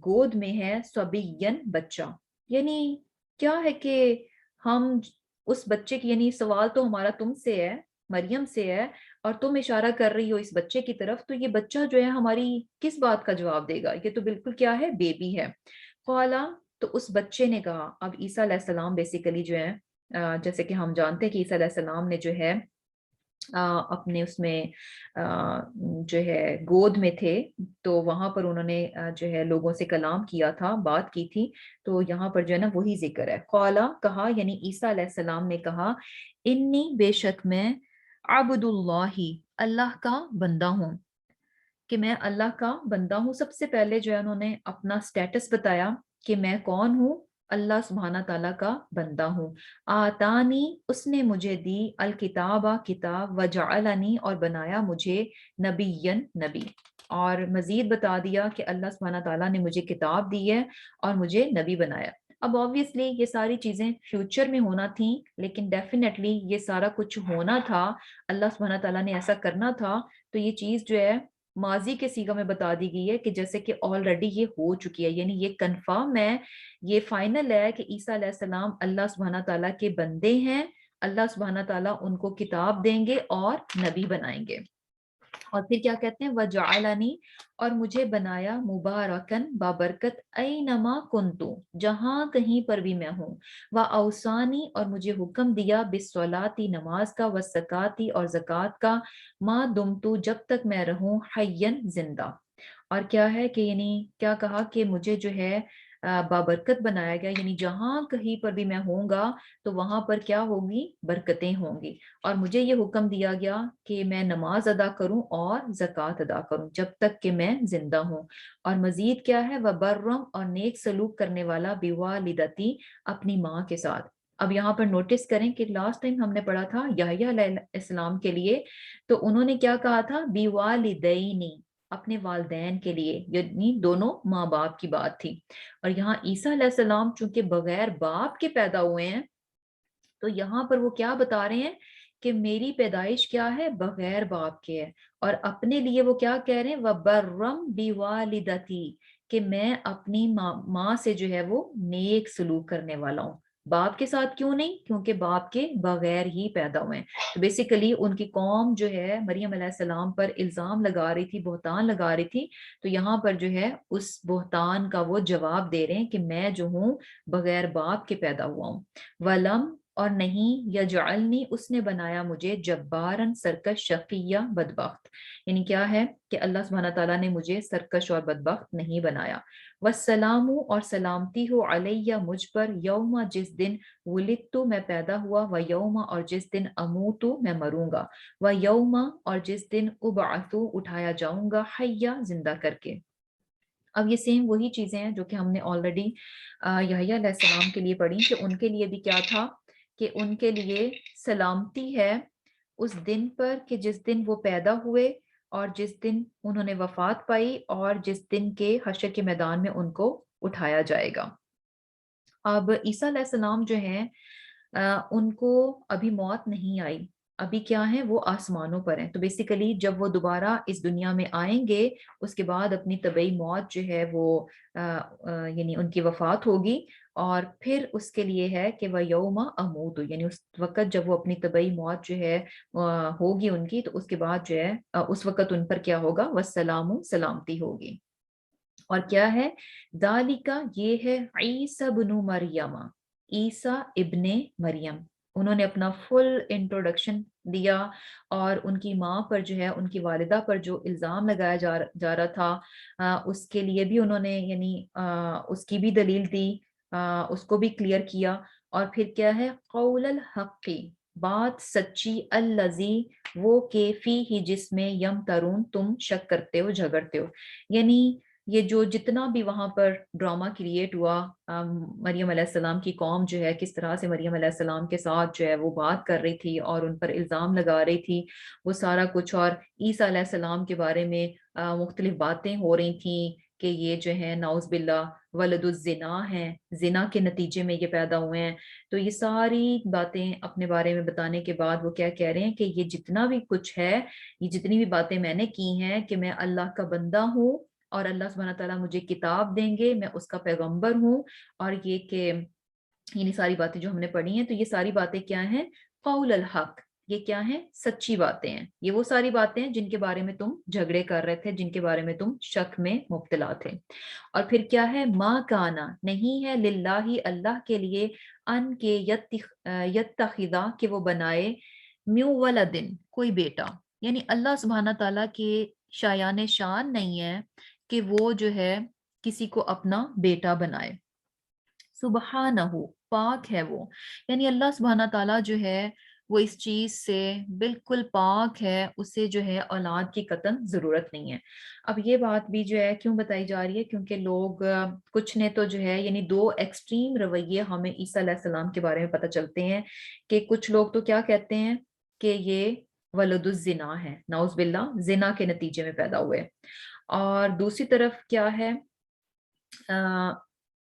گود میں ہے، صبیین بچہ، یعنی کیا ہے کہ ہم اس بچے کی، یعنی سوال تو ہمارا تم سے ہے، مریم سے ہے، اور تم اشارہ کر رہی ہو اس بچے کی طرف، تو یہ بچہ جو ہے ہماری کس بات کا جواب دے گا؟ یہ تو بالکل کیا ہے، بیبی ہے۔ قالا، تو اس بچے نے کہا، اب عیسیٰ علیہ السلام بیسیکلی جو ہے جیسے کہ ہم جانتے ہیں کہ عیسیٰ علیہ السلام نے جو ہے اپنے اس میں جو ہے گود میں تھے، تو وہاں پر انہوں نے جو ہے لوگوں سے کلام کیا تھا، بات کی تھی، تو یہاں پر جو ہے نا وہی ذکر ہے۔ قالا، کہا، یعنی عیسیٰ علیہ السلام نے کہا، انی بے شک میں، عبد اللہ، اللہ کا بندہ ہوں، کہ میں اللہ کا بندہ ہوں۔ سب سے پہلے جو ہے انہوں نے اپنا سٹیٹس بتایا کہ میں کون ہوں، اللہ سبحانہ تعالیٰ کا بندہ ہوں۔ آتانی، اس نے مجھے دی، الکتابہ کتاب، وجعلنی، اور بنایا مجھے، نبیًا نبی، اور مزید بتا دیا کہ اللہ سبحانہ تعالیٰ نے مجھے کتاب دی ہے اور مجھے نبی بنایا۔ اب آبویسلی یہ ساری چیزیں فیوچر میں ہونا تھیں، لیکن ڈیفینیٹلی یہ سارا کچھ ہونا تھا، اللہ سبحانہ تعالیٰ نے ایسا کرنا تھا، تو یہ چیز جو ہے ماضی کے صیغہ میں بتا دی گئی ہے کہ جیسے کہ آلریڈی یہ ہو چکی ہے، یعنی یہ کنفرم ہے، یہ فائنل ہے کہ عیسیٰ علیہ السلام اللہ سبحانہ تعالیٰ کے بندے ہیں، اللہ سبحانہ تعالیٰ ان کو کتاب دیں گے اور نبی بنائیں گے۔ اور پھر کیا کہتے ہیں، وجعلنی، اور مجھے بنایا، مبارکن، بابرکت، اینما کنتو، جہاں کہیں پر بھی میں ہوں، واوصانی، اور مجھے حکم دیا، بالصلاۃ، نماز کا، والزکاۃ، اور زکوٰۃ کا، ما دمتو، جب تک میں رہوں، حیًّا، زندہ۔ اور کیا ہے کہ یعنی کیا کہا کہ مجھے جو ہے بابرکت بنایا گیا، یعنی جہاں کہیں پر بھی میں ہوں گا تو وہاں پر کیا ہوگی، برکتیں ہوں گی۔ اور مجھے یہ حکم دیا گیا کہ میں نماز ادا کروں اور زکوٰۃ ادا کروں جب تک کہ میں زندہ ہوں۔ اور مزید کیا ہے، وبرم، اور نیک سلوک کرنے والا، بوالدتی، اپنی ماں کے ساتھ۔ اب یہاں پر نوٹس کریں کہ لاسٹ ٹائم ہم نے پڑھا تھا یحییٰ علیہ السلام کے لیے، تو انہوں نے کیا کہا تھا، بوالدینی، اپنے والدین کے لیے، یعنی دونوں ماں باپ کی بات تھی۔ اور یہاں عیسیٰ علیہ السلام چونکہ بغیر باپ کے پیدا ہوئے ہیں، تو یہاں پر وہ کیا بتا رہے ہیں کہ میری پیدائش کیا ہے، بغیر باپ کے ہے، اور اپنے لیے وہ کیا کہہ رہے ہیں، وَبَرًّا بِوَالِدَتِي، کہ میں اپنی ماں سے جو ہے وہ نیک سلوک کرنے والا ہوں۔ باپ کے ساتھ کیوں نہیں؟ کیونکہ باپ کے بغیر ہی پیدا ہوئے ہیں۔ تو بیسیکلی ان کی قوم جو ہے مریم علیہ السلام پر الزام لگا رہی تھی، بہتان لگا رہی تھی، تو یہاں پر جو ہے اس بہتان کا وہ جواب دے رہے ہیں کہ میں جو ہوں بغیر باپ کے پیدا ہوا ہوں۔ ولم، اور نہیں، یجعلنی، اس نے بنایا مجھے جبارن، سرکش، شقیہ، بدبخت، یعنی کیا ہے کہ اللہ سبحانہ تعالیٰ نے مجھے سرکش اور بدبخت نہیں بنایا۔ والسلام، اور سلامتی ہو علیہ، مجھ پر، یوم، جس دن ولدت، میں پیدا ہوا، و یوم، اور جس دن اموت، میں مروں گا، و یوم، اور جس دن ابعث، اٹھایا جاؤں گا، حیا، زندہ کر کے۔ اب یہ سیم وہی چیزیں ہیں جو کہ ہم نے آلریڈی یحییٰ علیہ السلام کے لیے پڑھی کہ ان کے لیے بھی کیا تھا کہ ان کے لیے سلامتی ہے اس دن پر کہ جس دن وہ پیدا ہوئے اور جس دن انہوں نے وفات پائی اور جس دن کے حشر کے میدان میں ان کو اٹھایا جائے گا۔ اب عیسیٰ علیہ السلام جو ہیں ان کو ابھی موت نہیں آئی، ابھی کیا ہے وہ آسمانوں پر ہیں۔ تو بیسیکلی جب وہ دوبارہ اس دنیا میں آئیں گے اس کے بعد اپنی طبعی موت جو ہے وہ یعنی ان کی وفات ہوگی، اور پھر اس کے لیے ہے کہ وہ یوم اموت، یعنی اس وقت جب وہ اپنی طبعی موت جو ہے ہوگی ان کی، تو اس کے بعد جو ہے اس وقت ان پر کیا ہوگا، والسلام، سلامتی ہوگی۔ اور کیا ہے ذالکا، یہ ہے عیسی بن مریم، عیسیٰ ابن مریم۔ انہوں نے اپنا فل انٹروڈکشن دیا اور ان کی ماں پر جو ہے ان کی والدہ پر جو الزام لگایا جا رہا تھا اس کے لیے بھی انہوں نے یعنی اس کی بھی دلیل دی، اس کو بھی کلیئر کیا۔ اور پھر کیا ہے قول الحق، بات سچی، الذی، وہ کیفی ہی جس میں یم ترون، تم شک کرتے ہو، جھگڑتے ہو، یعنی یہ جو جتنا بھی وہاں پر ڈرامہ کریٹ ہوا، مریم علیہ السلام کی قوم جو ہے کس طرح سے مریم علیہ السلام کے ساتھ جو ہے وہ بات کر رہی تھی اور ان پر الزام لگا رہی تھی، وہ سارا کچھ، اور عیسیٰ علیہ السلام کے بارے میں مختلف باتیں ہو رہی تھیں کہ یہ جو ہے نعوذ باللہ ولد الزنا ہیں، زنا کے نتیجے میں یہ پیدا ہوئے ہیں۔ تو یہ ساری باتیں اپنے بارے میں بتانے کے بعد وہ کیا کہہ رہے ہیں کہ یہ جتنا بھی کچھ ہے، یہ جتنی بھی باتیں میں نے کی ہیں کہ میں اللہ کا بندہ ہوں اور اللہ سبحانہ تعالیٰ مجھے کتاب دیں گے، میں اس کا پیغمبر ہوں، اور یہ کہ یہ ساری باتیں جو ہم نے پڑھی ہیں، تو یہ ساری باتیں کیا ہیں، قول الحق، یہ کیا ہیں، سچی باتیں ہیں، یہ وہ ساری باتیں ہیں جن کے بارے میں تم جھگڑے کر رہے تھے، جن کے بارے میں تم شک میں مبتلا تھے۔ اور پھر کیا ہے ما کانا، نہیں ہے، للہ، اللہ کے لیے، ان کے یتخذا، کہ وہ بنائے، میو ولدن، کوئی بیٹا، یعنی اللہ سبحانہ تعالیٰ کے شایان شان نہیں ہے کہ وہ جو ہے کسی کو اپنا بیٹا بنائے۔ سبحانہ، پاک ہے وہ، یعنی اللہ سبحانہ تعالیٰ جو ہے وہ اس چیز سے بالکل پاک ہے، اسے جو ہے اولاد کی قطعاً ضرورت نہیں ہے۔ اب یہ بات بھی جو ہے کیوں بتائی جا رہی ہے، کیونکہ لوگ کچھ نے تو جو ہے یعنی دو ایکسٹریم رویے ہمیں عیسیٰ علیہ السلام کے بارے میں پتہ چلتے ہیں کہ کچھ لوگ تو کیا کہتے ہیں کہ یہ ولد الزنا ہے، نعوذ باللہ، زنا کے نتیجے میں پیدا ہوئے، اور دوسری طرف کیا ہے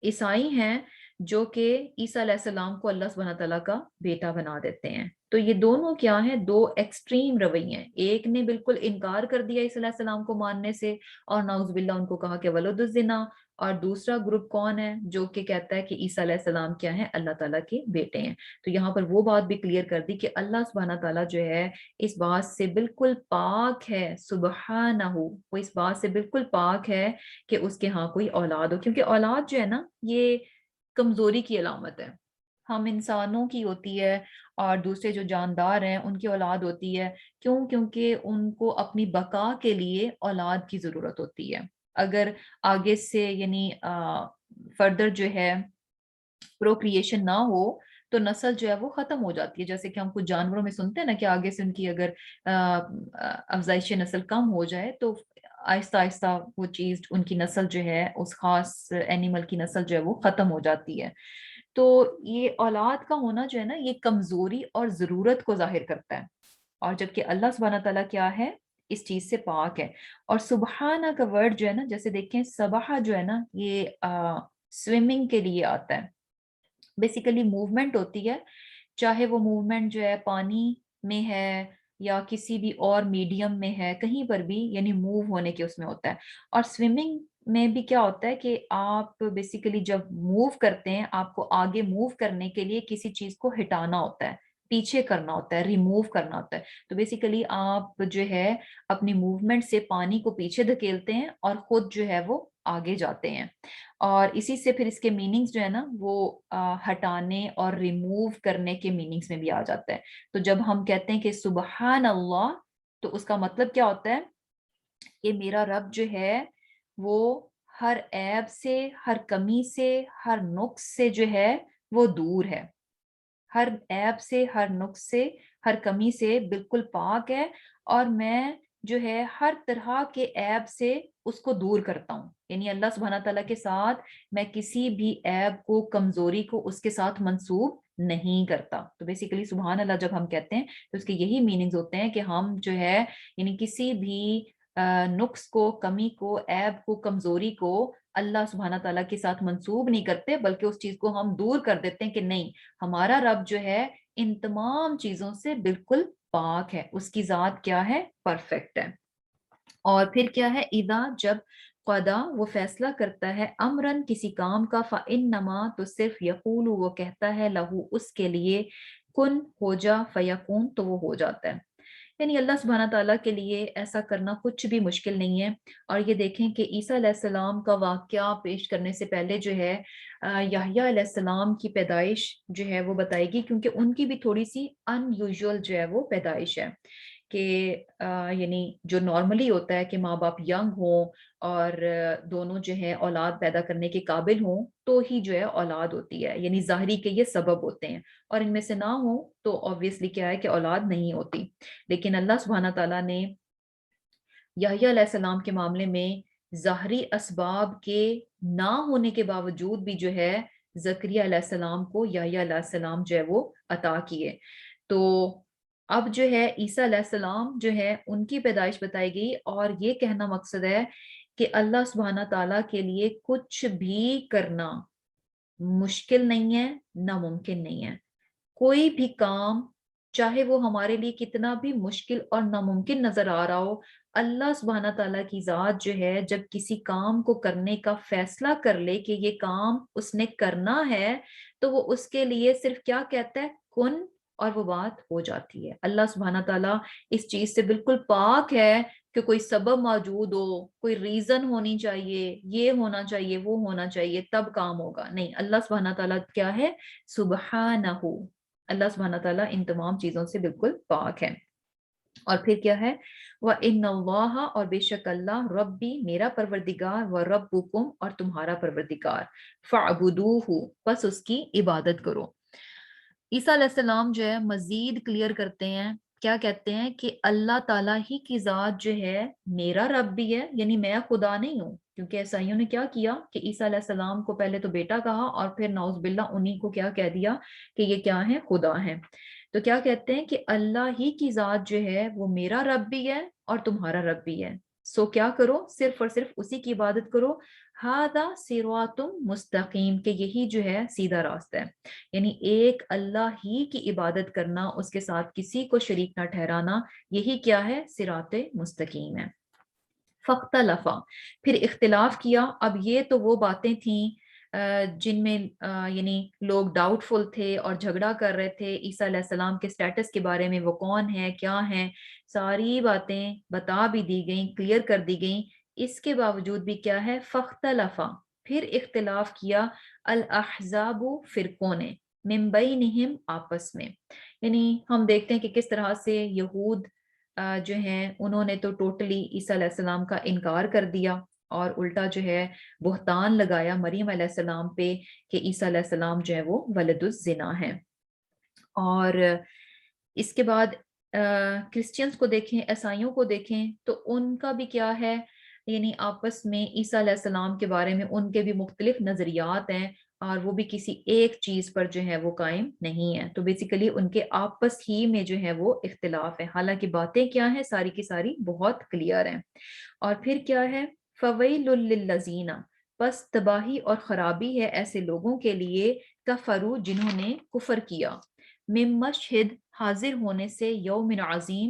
عیسائی ہیں جو کہ عیسیٰ علیہ السلام کو اللہ سبحانہ تعالیٰ کا بیٹا بنا دیتے ہیں۔ تو یہ دونوں کیا ہیں، دو ایکسٹریم رویے ہیں، ایک نے بالکل انکار کر دیا عیسیٰ علیہ السلام کو ماننے سے اور نعوذ باللہ ان کو کہا کہ ولد الزنا، اور دوسرا گروپ کون ہے جو کہ کہتا ہے کہ عیسیٰ علیہ السلام کیا ہے، اللہ تعالیٰ کے بیٹے ہیں۔ تو یہاں پر وہ بات بھی کلیئر کر دی کہ اللہ سبحانہ تعالیٰ جو ہے اس بات سے بالکل پاک ہے، سبحانہ، وہ اس بات سے بالکل پاک ہے کہ اس کے ہاں کوئی اولاد ہو، کیونکہ اولاد جو ہے نا یہ کمزوری کی علامت ہے، ہم انسانوں کی ہوتی ہے اور دوسرے جو جاندار ہیں ان کی اولاد ہوتی ہے، کیوں؟ کیونکہ ان کو اپنی بقا کے لیے اولاد کی ضرورت ہوتی ہے، اگر آگے سے یعنی فردر جو ہے پروکریشن نہ ہو تو نسل جو ہے وہ ختم ہو جاتی ہے، جیسے کہ ہم کچھ جانوروں میں سنتے ہیں نا کہ آگے سے ان کی اگر افزائش نسل کم ہو جائے تو آہستہ آہستہ وہ چیز، ان کی نسل جو ہے اس خاص اینیمل کی نسل جو ہے وہ ختم ہو جاتی ہے۔ تو یہ اولاد کا ہونا جو ہے نا یہ کمزوری اور ضرورت کو ظاہر کرتا ہے، اور جبکہ اللہ سبحانہ تعالیٰ کیا ہے، اس چیز سے پاک ہے۔ اور سبحانہ کا ورڈ جو ہے نا، جیسے دیکھیں سبحہ جو ہے نا یہ سوئمنگ کے لیے آتا ہے، بیسیکلی موومنٹ ہوتی ہے، چاہے وہ موومنٹ جو ہے پانی میں ہے یا کسی بھی اور میڈیم میں ہے، کہیں پر بھی یعنی موو ہونے کے اس میں ہوتا ہے۔ اور سوئمنگ میں بھی کیا ہوتا ہے کہ آپ بیسیکلی جب موو کرتے ہیں، آپ کو آگے موو کرنے کے لیے کسی چیز کو ہٹانا ہوتا ہے، پیچھے کرنا ہوتا ہے، ریموو کرنا ہوتا ہے. تو بیسیکلی آپ جو ہے اپنی موومنٹ سے پانی کو پیچھے دھکیلتے ہیں اور خود جو ہے وہ آگے جاتے ہیں. اور اسی سے پھر اس کے میننگز جو ہے نا وہ ہٹانے اور ریموو کرنے کے میننگز میں بھی آ جاتا ہے. تو جب ہم کہتے ہیں کہ سبحان اللہ، تو اس کا مطلب کیا ہوتا ہے کہ میرا رب جو ہے وہ ہر عیب سے، ہر کمی سے، ہر نقص سے جو ہے وہ دور ہے، ہر عیب سے، ہر نقص سے، ہر کمی سے بالکل پاک ہے. اور میں جو ہے ہر طرح کے عیب سے اس کو دور کرتا ہوں. یعنی اللہ سبحانہ تعالیٰ کے ساتھ میں کسی بھی عیب کو، کمزوری کو اس کے ساتھ منسوب نہیں کرتا. تو بیسیکلی سبحان اللہ جب ہم کہتے ہیں تو اس کے یہی میننگز ہوتے ہیں کہ ہم جو ہے یعنی کسی بھی نقص کو، کمی کو، عیب کو، کمزوری کو اللہ سبحانہ تعالیٰ کے ساتھ منسوب نہیں کرتے، بلکہ اس چیز کو ہم دور کر دیتے ہیں کہ نہیں، ہمارا رب جو ہے ان تمام چیزوں سے بالکل پاک ہے، اس کی ذات کیا ہے، پرفیکٹ ہے. اور پھر کیا ہے، اذا جب قضا وہ فیصلہ کرتا ہے، امرن کسی کام کا، فانما تو صرف یقول وہ کہتا ہے، لہو اس کے لیے، کن ہو جا، فیکون تو وہ ہو جاتا ہے. یعنی اللہ سبحانہ تعالیٰ کے لیے ایسا کرنا کچھ بھی مشکل نہیں ہے. اور یہ دیکھیں کہ عیسیٰ علیہ السلام کا واقعہ پیش کرنے سے پہلے جو ہے یحییٰ علیہ السلام کی پیدائش جو ہے وہ بتائے گی، کیونکہ ان کی بھی تھوڑی سی ان یوزول جو ہے وہ پیدائش ہے کہ یعنی جو نارملی ہوتا ہے کہ ماں باپ ینگ ہوں اور دونوں جو ہے اولاد پیدا کرنے کے قابل ہوں تو ہی جو ہے اولاد ہوتی ہے، یعنی ظاہری کے یہ سبب ہوتے ہیں. اور ان میں سے نہ ہو تو obviously کیا ہے کہ اولاد نہیں ہوتی. لیکن اللہ سبحانہ تعالیٰ نے یحییٰ علیہ السلام کے معاملے میں ظاہری اسباب کے نہ ہونے کے باوجود بھی جو ہے زکریا علیہ السلام کو یحییٰ علیہ السلام جو ہے وہ عطا کیے. تو اب جو ہے عیسیٰ علیہ السلام جو ہے ان کی پیدائش بتائی گئی، اور یہ کہنا مقصد ہے کہ اللہ سبحانہ تعالیٰ کے لیے کچھ بھی کرنا مشکل نہیں ہے، ناممکن نہیں ہے. کوئی بھی کام چاہے وہ ہمارے لیے کتنا بھی مشکل اور ناممکن نظر آ رہا ہو، اللہ سبحانہ تعالیٰ کی ذات جو ہے جب کسی کام کو کرنے کا فیصلہ کر لے کہ یہ کام اس نے کرنا ہے، تو وہ اس کے لیے صرف کیا کہتا ہے، کن، اور وہ بات ہو جاتی ہے. اللہ سبحانہ تعالیٰ اس چیز سے بالکل پاک ہے کہ کوئی سبب موجود ہو، کوئی ریزن ہونی چاہیے، یہ ہونا چاہیے، وہ ہونا چاہیے تب کام ہوگا. نہیں، اللہ سبحانہ تعالیٰ کیا ہے، سبحانہ. اللہ سبحانہ تعالیٰ ان تمام چیزوں سے بالکل پاک ہے. اور پھر کیا ہے، وَإِنَّ اللَّهَ اور بے شک اللہ، ربی میرا پروردگار، وَرَبُّكُمْ اور تمہارا پروردگار، فَاعْبُدُوهُ پس اس کی عبادت کرو. عیسیٰ علیہ السلام جو ہے مزید کلیئر کرتے ہیں، کیا کہتے ہیں کہ اللہ تعالیٰ ہی کی ذات جو ہے میرا رب بھی ہے، یعنی میں خدا نہیں ہوں. کیونکہ عیسائیوں نے کیا کیا کہ عیسیٰ علیہ السلام کو پہلے تو بیٹا کہا اور پھر نعوذ باللہ انہی کو کیا کہہ دیا کہ یہ کیا ہے، خدا ہیں. تو کیا کہتے ہیں کہ اللہ ہی کی ذات جو ہے وہ میرا رب بھی ہے اور تمہارا رب بھی ہے. سو کیا کرو، صرف اور صرف اسی کی عبادت کرو. ھذا صراط مستقیم کہ یہی جو ہے سیدھا راستہ ہے. یعنی ایک اللہ ہی کی عبادت کرنا، اس کے ساتھ کسی کو شریک نہ ٹھہرانا، یہی کیا ہے، صراط مستقیم ہے. فختلفا پھر اختلاف کیا. اب یہ تو وہ باتیں تھیں جن میں یعنی لوگ ڈاؤٹ فل تھے اور جھگڑا کر رہے تھے عیسیٰ علیہ السلام کے سٹیٹس کے بارے میں، وہ کون ہے، کیا ہیں، ساری باتیں بتا بھی دی گئیں، کلیئر کر دی گئیں. اس کے باوجود بھی کیا ہے، فختلفا پھر اختلاف کیا، الاحزاب فرقوں نے، من بینہم آپس میں. یعنی ہم دیکھتے ہیں کہ کس طرح سے یہود جو ہیں انہوں نے تو ٹوٹلی عیسیٰ علیہ السلام کا انکار کر دیا اور الٹا جو ہے بہتان لگایا مریم علیہ السلام پہ کہ عیسیٰ علیہ السلام جو ہے وہ ولد الزنا ہیں. اور اس کے بعد کرسچنز کو دیکھیں، عیسائیوں کو دیکھیں تو ان کا بھی کیا ہے، یعنی آپس میں عیسیٰ علیہ السلام کے بارے میں ان کے بھی مختلف نظریات ہیں اور وہ بھی کسی ایک چیز پر جو ہے وہ قائم نہیں ہے. تو بیسیکلی ان کے آپس ہی میں جو ہے وہ اختلاف ہے، حالانکہ باتیں کیا ہیں، ساری کی ساری بہت کلیئر ہیں. اور پھر کیا ہے، فویل للذین پس تباہی اور خرابی ہے ایسے لوگوں کے لیے، کفروا جنہوں نے کفر کیا، من مشہد حاضر ہونے سے، یوم عظیم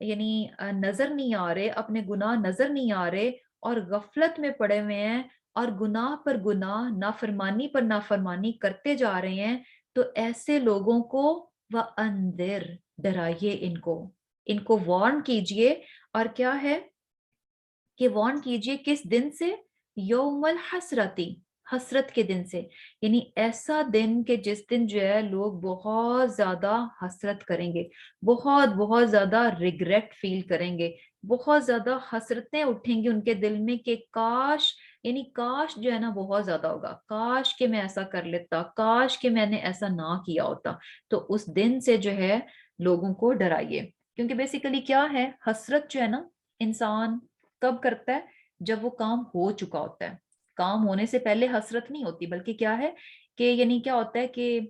یعنی نظر نہیں آ رہے، اپنے گناہ نظر نہیں آ رہے اور غفلت میں پڑے ہوئے ہیں اور گناہ پر گناہ، نافرمانی پر نافرمانی کرتے جا رہے ہیں، تو ایسے لوگوں کو وَأَنذِرْ، ڈرائیے ان کو وارن کیجئے۔ اور کیا ہے کہ وارن کیجئے کس دن سے؟ یوم الحسرتی، حسرت کے دن سے، یعنی ایسا دن کہ جس دن جو ہے لوگ بہت زیادہ حسرت کریں گے، بہت بہت زیادہ ریگریٹ فیل کریں گے، بہت زیادہ حسرتیں اٹھیں گی ان کے دل میں کہ کاش، یعنی کاش جو ہے نا بہت زیادہ ہوگا، کاش کہ میں ایسا کر لیتا، کاش کہ میں نے ایسا نہ کیا ہوتا۔ تو اس دن سے جو ہے لوگوں کو ڈرائیے، کیونکہ بیسیکلی کیا ہے، حسرت جو ہے نا انسان کب کرتا ہے؟ جب وہ کام ہو چکا ہوتا ہے۔ کام ہونے سے پہلے حسرت نہیں ہوتی، بلکہ کیا ہے کہ یعنی کیا ہوتا ہے کہ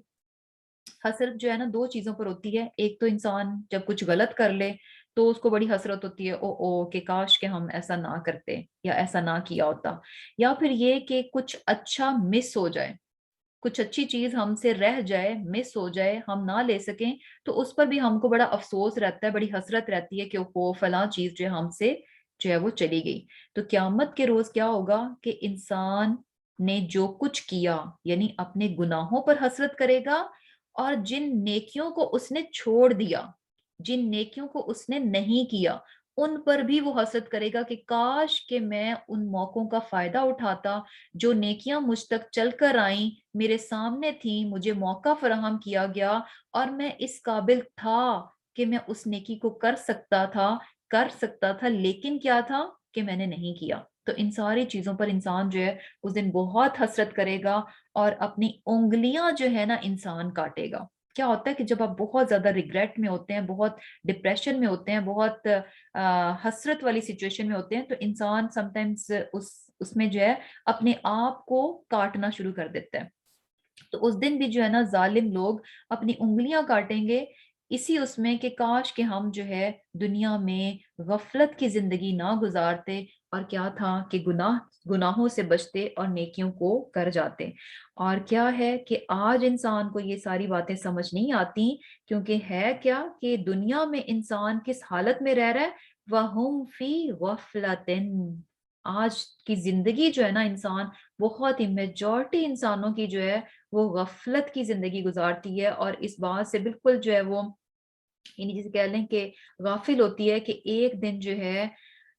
حسرت جو ہے نا دو چیزوں پر ہوتی ہے۔ ایک تو انسان جب کچھ غلط کر لے تو اس کو بڑی حسرت ہوتی ہے، او کہ کاش کہ ہم ایسا نہ کرتے یا ایسا نہ کیا ہوتا، یا پھر یہ کہ کچھ اچھا مس ہو جائے، کچھ اچھی چیز ہم سے رہ جائے، مس ہو جائے، ہم نہ لے سکیں، تو اس پر بھی ہم کو بڑا افسوس رہتا ہے، بڑی حسرت رہتی ہے کہ وہ فلاں چیز جو ہے ہم سے جو ہے وہ چلی گئی۔ تو قیامت کے روز کیا ہوگا کہ انسان نے جو کچھ کیا، یعنی اپنے گناہوں پر حسرت کرے گا، اور جن نیکیوں کو اس نے چھوڑ دیا، جن نیکیوں کو اس نے نہیں کیا، ان پر بھی وہ حسرت کرے گا کہ کاش کہ میں ان موقعوں کا فائدہ اٹھاتا، جو نیکیاں مجھ تک چل کر آئیں، میرے سامنے تھیں، مجھے موقع فراہم کیا گیا اور میں اس قابل تھا کہ میں اس نیکی کو کر سکتا تھا، لیکن کیا تھا کہ میں نے نہیں کیا۔ تو ان ساری چیزوں پر انسان جو ہے اس دن بہت حسرت کرے گا اور اپنی انگلیاں جو ہے نا انسان کاٹے گا۔ کیا ہوتا ہے کہ جب آپ بہت زیادہ ریگریٹ میں ہوتے ہیں، بہت ڈپریشن میں ہوتے ہیں، بہت حسرت والی سچویشن میں ہوتے ہیں، تو انسان سم ٹائمز اس میں جو ہے اپنے آپ کو کاٹنا شروع کر دیتا ہے۔ تو اس دن بھی جو ہے نا ظالم لوگ اپنی انگلیاں کاٹیں گے، اسی اس میں کہ کاش کہ ہم جو ہے دنیا میں غفلت کی زندگی نہ گزارتے، اور کیا تھا کہ گناہوں سے بچتے اور نیکیوں کو کر جاتے۔ اور کیا ہے کہ آج انسان کو یہ ساری باتیں سمجھ نہیں آتی، کیونکہ ہے کیا کہ دنیا میں انسان کس حالت میں رہ رہا ہے؟ وَهُمْ فِي غَفْلَةٍ۔ آج کی زندگی جو ہے نا انسان، بہت ہی میجورٹی انسانوں کی جو ہے وہ غفلت کی زندگی گزارتی ہے، اور اس بات سے بالکل جو ہے وہ یعنی جسے کہہ لیں کہ غافل ہوتی ہے کہ ایک دن جو ہے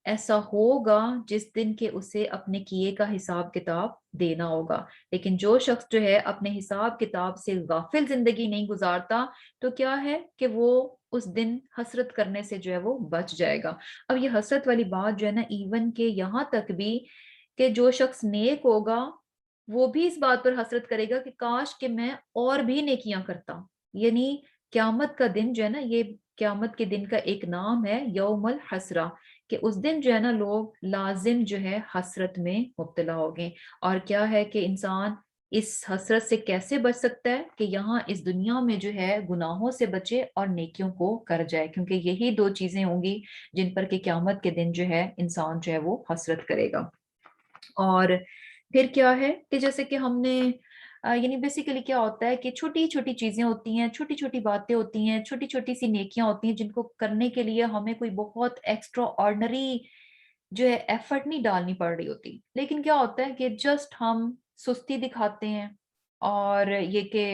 ایسا ہوگا جس دن کے اسے اپنے کیے کا حساب کتاب دینا ہوگا۔ لیکن جو شخص جو ہے اپنے حساب کتاب سے غافل زندگی نہیں گزارتا، تو کیا ہے کہ وہ اس دن حسرت کرنے سے جو ہے وہ بچ جائے گا۔ اب یہ حسرت والی بات جو ہے نا ایون کہ یہاں تک بھی کہ جو شخص نیک ہوگا وہ بھی اس بات پر حسرت کرے گا کہ کاش کہ میں اور بھی نیکیاں کرتا۔ یعنی قیامت کا دن جو ہے نا، یہ قیامت کے دن کا ایک نام ہے یوم الحسرہ، کہ اس دن جو ہے نا لوگ لازم جو ہے حسرت میں مبتلا ہو گئے۔ اور کیا ہے کہ انسان اس حسرت سے کیسے بچ سکتا ہے کہ یہاں اس دنیا میں جو ہے گناہوں سے بچے اور نیکیوں کو کر جائے، کیونکہ یہی دو چیزیں ہوں گی جن پر کہ قیامت کے دن جو ہے انسان جو ہے وہ حسرت کرے گا۔ اور پھر کیا ہے کہ جیسے کہ ہم نے یعنی بیسیکلی کیا ہوتا ہے کہ چھوٹی چھوٹی چیزیں ہوتی ہیں، چھوٹی چھوٹی باتیں ہوتی ہیں، چھوٹی چھوٹی سی نیکیاں ہوتی ہیں جن کو کرنے کے لیے ہمیں کوئی بہت ایکسٹرا آرڈنری جو ہے ایفرٹ نہیں ڈالنی پڑ رہی ہوتی، لیکن کیا ہوتا ہے کہ جسٹ ہم سستی دکھاتے ہیں، اور یہ کہ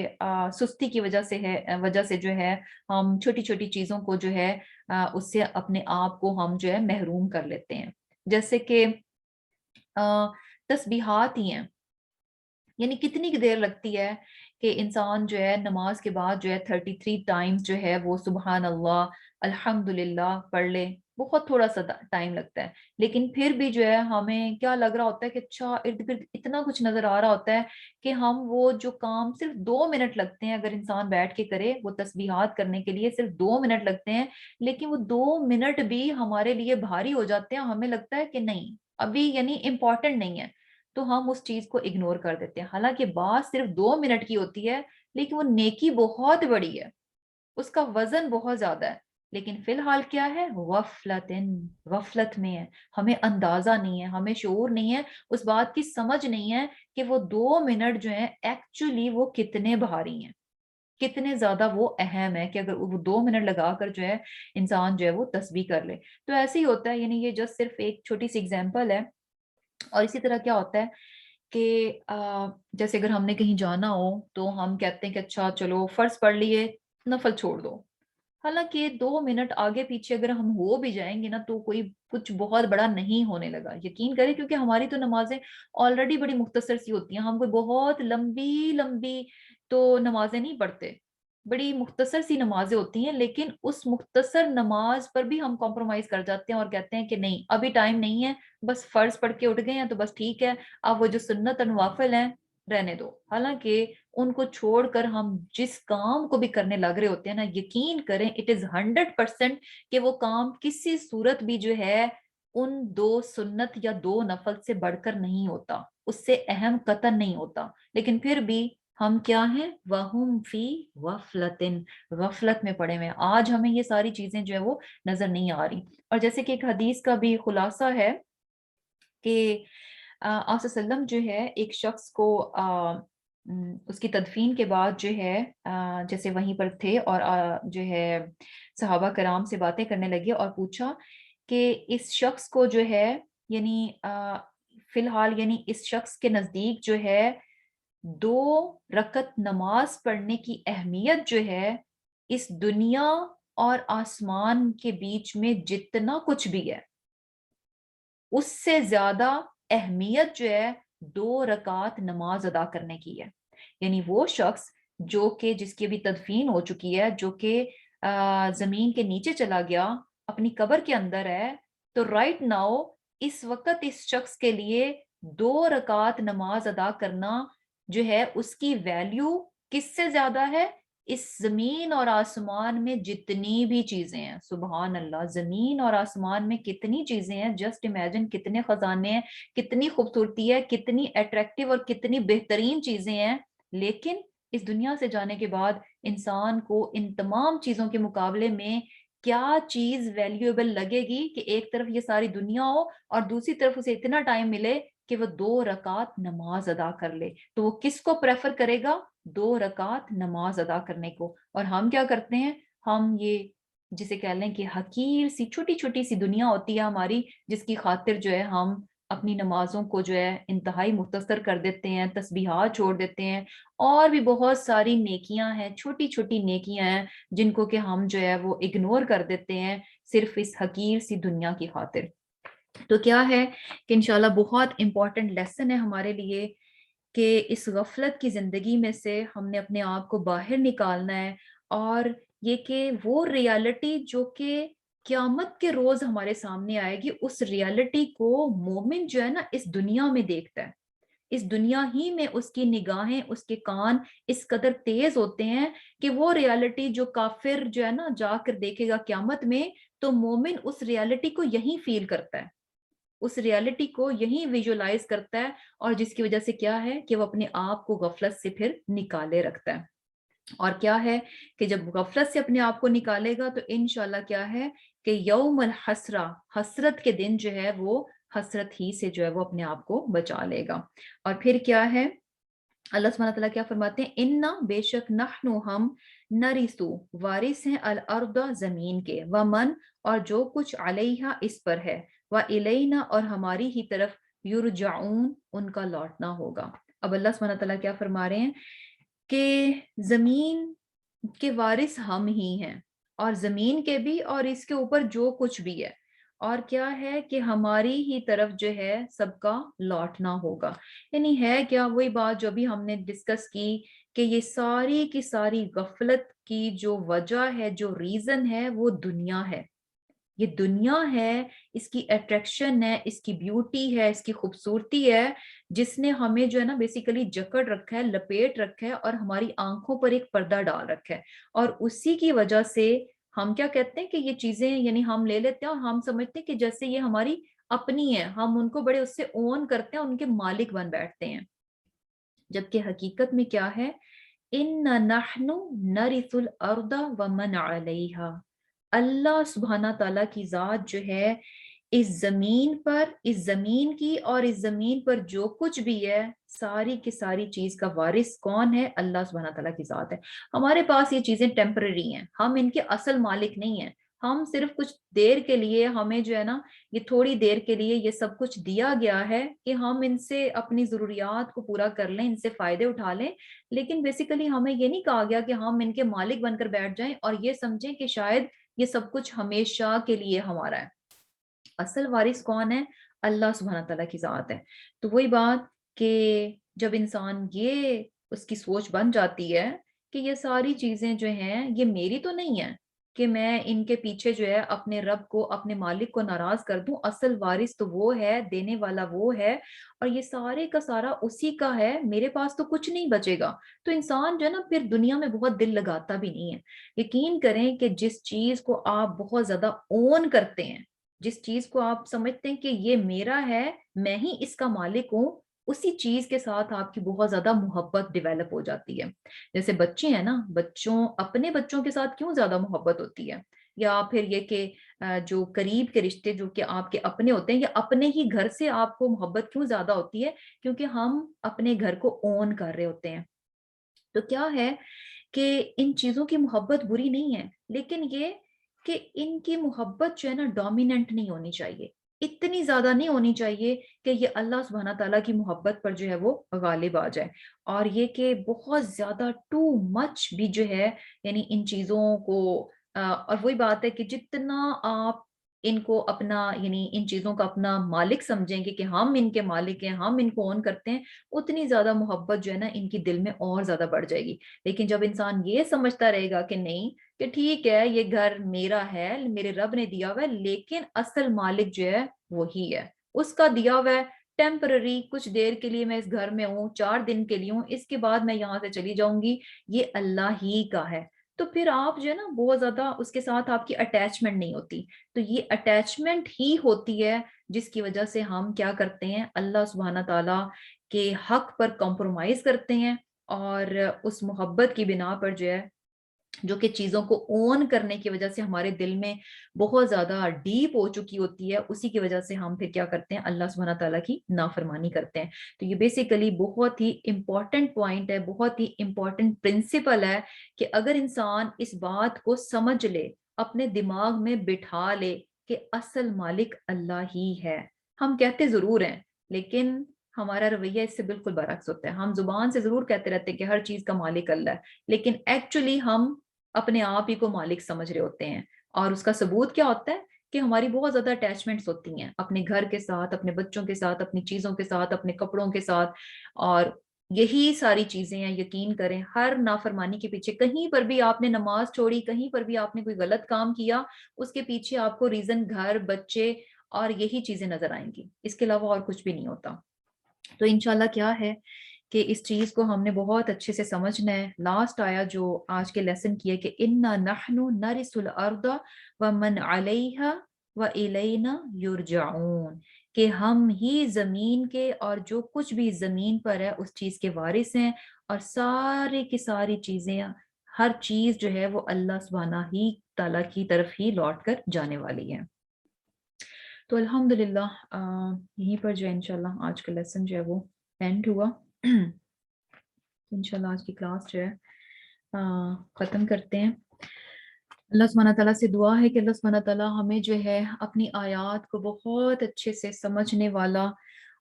سستی کی وجہ سے جو ہے ہم چھوٹی چھوٹی چیزوں کو جو ہے اس سے اپنے آپ کو ہم جو ہے محروم کر لیتے ہیں۔ جیسے کہ تسبیحات ہی ہیں، یعنی کتنی کی دیر لگتی ہے کہ انسان جو ہے نماز کے بعد جو ہے 33 ٹائمز جو ہے وہ سبحان اللہ الحمدللہ پڑھ لے، بہت تھوڑا سا ٹائم لگتا ہے، لیکن پھر بھی جو ہے ہمیں کیا لگ رہا ہوتا ہے کہ اچھا ارد گرد اتنا کچھ نظر آ رہا ہوتا ہے کہ ہم وہ جو کام صرف 2 منٹ لگتے ہیں اگر انسان بیٹھ کے کرے، وہ تسبیحات کرنے کے لیے صرف 2 منٹ لگتے ہیں، لیکن وہ 2 منٹ بھی ہمارے لیے بھاری ہو جاتے ہیں، ہمیں لگتا ہے کہ نہیں ابھی یعنی امپورٹنٹ نہیں ہے، تو ہم اس چیز کو اگنور کر دیتے ہیں، حالانکہ بات صرف 2 منٹ کی ہوتی ہے، لیکن وہ نیکی بہت بڑی ہے، اس کا وزن بہت زیادہ ہے، لیکن فی الحال کیا ہے؟ غفلت میں ہے، ہمیں اندازہ نہیں ہے، ہمیں شعور نہیں ہے، اس بات کی سمجھ نہیں ہے کہ وہ 2 منٹ جو ہیں ایکچولی وہ کتنے بھاری ہیں۔ کتنے زیادہ وہ اہم ہے کہ اگر وہ 2 منٹ لگا کر جو ہے انسان جو ہے وہ تسبیح کر لے. تو ایسے ہی ہوتا ہے، یعنی یہ جسٹ صرف ایک چھوٹی سی اگزامپل ہے. اور اسی طرح کیا ہوتا ہے کہ جیسے اگر ہم نے کہیں جانا ہو تو ہم کہتے ہیں کہ اچھا چلو فرض پڑھ لیے، نفل چھوڑ دو. حالانکہ 2 منٹ آگے پیچھے اگر ہم ہو بھی جائیں گے نا تو کوئی کچھ بہت بڑا نہیں ہونے لگا، یقین کریں، کیونکہ ہماری تو نمازیں آلریڈی بڑی مختصر سی ہوتی ہیں. ہم کوئی بہت لمبی لمبی تو نمازیں نہیں پڑھتے، بڑی مختصر سی نمازیں ہوتی ہیں. لیکن اس مختصر نماز پر بھی ہم کمپرومائز کر جاتے ہیں اور کہتے ہیں کہ نہیں ابھی ٹائم نہیں ہے، بس فرض پڑھ کے اٹھ گئے ہیں تو بس ٹھیک ہے، اب وہ جو سنت نوافل ہیں رہنے دو. حالانکہ ان کو چھوڑ کر ہم جس کام کو بھی کرنے لگ رہے ہوتے ہیں نا، یقین کریں اٹ از 100% کہ وہ کام کسی صورت بھی جو ہے ان 2 سنت یا 2 نفل سے بڑھ کر نہیں ہوتا، اس سے اہم قطن نہیں ہوتا. لیکن پھر بھی ہم کیا ہیں، وَهُمْ فِي غَفْلَةٍ، غفلت میں پڑے ہوئے ہیں. آج ہمیں یہ ساری چیزیں جو ہے وہ نظر نہیں آ رہی. اور جیسے کہ ایک حدیث کا بھی خلاصہ ہے کہ آپ صلی اللہ علیہ وسلم جو ہے ایک شخص کو اس کی تدفین کے بعد جو ہے جیسے وہیں پر تھے اور جو ہے صحابہ کرام سے باتیں کرنے لگے اور پوچھا کہ اس شخص کو جو ہے یعنی فی الحال یعنی اس شخص کے نزدیک جو ہے 2 رکعت نماز پڑھنے کی اہمیت جو ہے اس دنیا اور آسمان کے بیچ میں جتنا کچھ بھی ہے اس سے زیادہ اہمیت جو ہے 2 رکعت نماز ادا کرنے کی ہے. یعنی وہ شخص جو کہ جس کی بھی تدفین ہو چکی ہے، جو کہ زمین کے نیچے چلا گیا، اپنی قبر کے اندر ہے، تو رائٹ ناؤ اس وقت اس شخص کے لیے 2 رکعت نماز ادا کرنا جو ہے اس کی ویلیو کس سے زیادہ ہے، اس زمین اور آسمان میں جتنی بھی چیزیں ہیں. سبحان اللہ، زمین اور آسمان میں کتنی چیزیں ہیں، جسٹ امیجن کتنے خزانے ہیں، کتنی خوبصورتی ہے، کتنی اٹریکٹیو اور کتنی بہترین چیزیں ہیں. لیکن اس دنیا سے جانے کے بعد انسان کو ان تمام چیزوں کے مقابلے میں کیا چیز ویلیویبل لگے گی کہ ایک طرف یہ ساری دنیا ہو اور دوسری طرف اسے اتنا ٹائم ملے کہ وہ 2 رکعت نماز ادا کر لے. تو وہ کس کو پریفر کرے گا؟ 2 رکعت نماز ادا کرنے کو. اور ہم کیا کرتے ہیں، ہم یہ جسے کہہ لیں کہ حقیر سی چھوٹی چھوٹی سی دنیا ہوتی ہے ہماری، جس کی خاطر جو ہے ہم اپنی نمازوں کو جو ہے انتہائی مختصر کر دیتے ہیں، تسبیحات چھوڑ دیتے ہیں، اور بھی بہت ساری نیکیاں ہیں، چھوٹی چھوٹی نیکیاں ہیں جن کو کہ ہم جو ہے وہ اگنور کر دیتے ہیں صرف اس حقیر سی دنیا کی خاطر. تو کیا ہے کہ انشاءاللہ بہت امپورٹنٹ لیسن ہے ہمارے لیے کہ اس غفلت کی زندگی میں سے ہم نے اپنے آپ کو باہر نکالنا ہے، اور یہ کہ وہ ریالٹی جو کہ قیامت کے روز ہمارے سامنے آئے گی، اس ریالٹی کو مومن جو ہے نا اس دنیا میں دیکھتا ہے. اس دنیا ہی میں اس کی نگاہیں، اس کے کان اس قدر تیز ہوتے ہیں کہ وہ ریالٹی جو کافر جو ہے نا جا کر دیکھے گا قیامت میں، تو مومن اس ریالٹی کو یہیں فیل کرتا ہے، اس ریالٹی کو یہی ویژولائز کرتا ہے، اور جس کی وجہ سے کیا ہے کہ وہ اپنے آپ کو غفلت سے پھر نکالے رکھتا ہے. اور کیا ہے کہ جب غفلت سے اپنے آپ کو نکالے گا تو انشاءاللہ کیا ہے کہ یوم الحسرہ، حسرت کے دن جو ہے وہ حسرت ہی سے جو ہے وہ اپنے آپ کو بچا لے گا. اور پھر کیا ہے، اللہ سبحانہ تعالیٰ کیا فرماتے ہیں، انا بے شک نحنو ہم نرثو وارث ہیں الارض زمین کے، ومن اور جو کچھ علیہا اس پر ہے، والینا اور ہماری ہی طرف یرجعون ان کا لوٹنا ہوگا. اب اللہ سبحانہ تعالیٰ کیا فرما رہے ہیں کہ زمین کے وارث ہم ہی ہیں، اور زمین کے بھی اور اس کے اوپر جو کچھ بھی ہے، اور کیا ہے کہ ہماری ہی طرف جو ہے سب کا لوٹنا ہوگا. یعنی ہے کیا وہی بات جو بھی ہم نے ڈسکس کی کہ یہ ساری کی ساری غفلت کی جو وجہ ہے، جو ریزن ہے، وہ دنیا ہے. یہ دنیا ہے، اس کی اٹریکشن ہے، اس کی بیوٹی ہے، اس کی خوبصورتی ہے، جس نے ہمیں جو ہے نا بیسیکلی جکڑ رکھا ہے، لپیٹ رکھا ہے، اور ہماری آنکھوں پر ایک پردہ ڈال رکھا ہے. اور اسی کی وجہ سے ہم کیا کہتے ہیں کہ یہ چیزیں یعنی ہم لے لیتے ہیں اور ہم سمجھتے ہیں کہ جیسے یہ ہماری اپنی ہے، ہم ان کو بڑے اس سے اون کرتے ہیں، ان کے مالک بن بیٹھتے ہیں. جبکہ حقیقت میں کیا ہے، اِنَّا نَحْنُ نَرِثُ الْأَرْضَ وَمَنْ عَلَيْهَا. اللہ سبحانہ تعالیٰ کی ذات جو ہے اس زمین کی اور اس زمین پر جو کچھ بھی ہے ساری کی ساری چیز کا وارث کون ہے؟ اللہ سبحانہ تعالیٰ کی ذات ہے. ہمارے پاس یہ چیزیں ٹیمپرری ہیں، ہم ان کے اصل مالک نہیں ہیں. ہم صرف کچھ دیر کے لیے، ہمیں جو ہے نا یہ تھوڑی دیر کے لیے یہ سب کچھ دیا گیا ہے کہ ہم ان سے اپنی ضروریات کو پورا کر لیں، ان سے فائدے اٹھا لیں. لیکن بیسیکلی ہمیں یہ نہیں کہا گیا کہ ہم ان کے مالک بن کر بیٹھ جائیں اور یہ سمجھیں کہ شاید یہ سب کچھ ہمیشہ کے لیے ہمارا ہے. اصل وارث کون ہے؟ اللہ سبحانہ تعالیٰ کی ذات ہے. تو وہی بات کہ جب انسان یہ اس کی سوچ بن جاتی ہے کہ یہ ساری چیزیں جو ہیں یہ میری تو نہیں ہیں کہ میں ان کے پیچھے جو ہے اپنے رب کو، اپنے مالک کو ناراض کر دوں. اصل وارث تو وہ ہے، دینے والا وہ ہے، اور یہ سارے کا سارا اسی کا ہے، میرے پاس تو کچھ نہیں بچے گا. تو انسان جو ہے نا پھر دنیا میں بہت دل لگاتا بھی نہیں ہے. یقین کریں کہ جس چیز کو آپ بہت زیادہ اون کرتے ہیں، جس چیز کو آپ سمجھتے ہیں کہ یہ میرا ہے، میں ہی اس کا مالک ہوں، اسی چیز کے ساتھ آپ کی بہت زیادہ محبت ڈیویلپ ہو جاتی ہے. جیسے بچے ہیں نا، اپنے بچوں کے ساتھ کیوں زیادہ محبت ہوتی ہے؟ یا پھر یہ کہ جو قریب کے رشتے جو کہ آپ کے اپنے ہوتے ہیں، یا اپنے ہی گھر سے آپ کو محبت کیوں زیادہ ہوتی ہے؟ کیونکہ ہم اپنے گھر کو اون کر رہے ہوتے ہیں. تو کیا ہے کہ ان چیزوں کی محبت بری نہیں ہے، لیکن یہ کہ ان کی محبت جو ہے نا ڈومیننٹ نہیں ہونی چاہیے، اتنی زیادہ نہیں ہونی چاہیے کہ یہ اللہ سبحانہ تعالیٰ کی محبت پر جو ہے وہ غالب آ جائے. اور یہ کہ بہت زیادہ ٹو مچ بھی جو ہے، یعنی ان چیزوں کو اور وہی بات ہے کہ جتنا آپ ان کو اپنا، یعنی ان چیزوں کا اپنا مالک سمجھیں گے کہ ہم ان کے مالک ہیں، ہم ان کو اون کرتے ہیں، اتنی زیادہ محبت جو ہے نا ان کی دل میں اور زیادہ بڑھ جائے گی. لیکن جب انسان یہ سمجھتا رہے گا کہ نہیں، کہ ٹھیک ہے یہ گھر میرا ہے، میرے رب نے دیا ہوا ہے، لیکن اصل مالک جو ہے وہی ہے، اس کا دیا ہوا ہے، ٹیمپرری کچھ دیر کے لیے میں اس گھر میں ہوں، 4 دن کے لیے ہوں، اس کے بعد میں یہاں سے چلی جاؤں گی، یہ اللہ ہی کا ہے. تو پھر آپ جو ہے نا بہت زیادہ اس کے ساتھ آپ کی اٹیچمنٹ نہیں ہوتی. تو یہ اٹیچمنٹ ہی ہوتی ہے جس کی وجہ سے ہم کیا کرتے ہیں، اللہ سبحانہ تعالیٰ کے حق پر کمپرومائز کرتے ہیں، اور اس محبت کی بنا پر جو ہے، جو کہ چیزوں کو اون کرنے کی وجہ سے ہمارے دل میں بہت زیادہ ڈیپ ہو چکی ہوتی ہے، اسی کی وجہ سے ہم پھر کیا کرتے ہیں، اللہ سبحانہ تعالیٰ کی نافرمانی کرتے ہیں. تو یہ بیسیکلی بہت ہی امپورٹنٹ پوائنٹ ہے، بہت ہی امپورٹنٹ پرنسپل ہے کہ اگر انسان اس بات کو سمجھ لے، اپنے دماغ میں بٹھا لے کہ اصل مالک اللہ ہی ہے. ہم کہتے ضرور ہیں، لیکن ہمارا رویہ اس سے بالکل برعکس ہوتا ہے. ہم زبان سے ضرور کہتے رہتے ہیں کہ ہر چیز کا مالک اللہ ہے، لیکن ایکچولی ہم اپنے آپ ہی کو مالک سمجھ رہے ہوتے ہیں. اور اس کا ثبوت کیا ہوتا ہے کہ ہماری بہت زیادہ اٹیچمنٹس ہوتی ہیں اپنے گھر کے ساتھ، اپنے بچوں کے ساتھ، اپنی چیزوں کے ساتھ، اپنے کپڑوں کے ساتھ. اور یہی ساری چیزیں ہیں. یقین کریں ہر نافرمانی کے پیچھے، کہیں پر بھی آپ نے نماز چھوڑی، کہیں پر بھی آپ نے کوئی غلط کام کیا، اس کے پیچھے آپ کو ریزن گھر، بچے اور یہی چیزیں نظر آئیں گی، اس کے علاوہ اور کچھ بھی نہیں ہوتا. تو انشاءاللہ کیا ہے کہ اس چیز کو ہم نے بہت اچھے سے سمجھنا ہے. لاسٹ آیا جو آج کے لیسن کی ہے کہ اِنَّا نَحْنُ نَرِثُ الْأَرْضَ وَمَنْ عَلَيْهَا وَإِلَيْنَا يُرْجَعُونَ، کہ ہم ہی زمین کے اور جو کچھ بھی زمین پر ہے اس چیز کے وارث ہیں، اور ساری کی ساری چیزیں، ہر چیز جو ہے وہ اللہ سبحانہ ہی تعالیٰ کی طرف ہی لوٹ کر جانے والی ہے. تو الحمدللہ یہیں پر جو ہے انشاءاللہ آج کا لیسن جو ہے وہ اینڈ ہوا. انشاءاللہ آج کی کلاس جو ہے ختم کرتے ہیں. اللہ سبحانہ تعالیٰ سے دعا ہے کہ اللہ سبحانہ تعالیٰ ہمیں جو ہے اپنی آیات کو بہت اچھے سے سمجھنے والا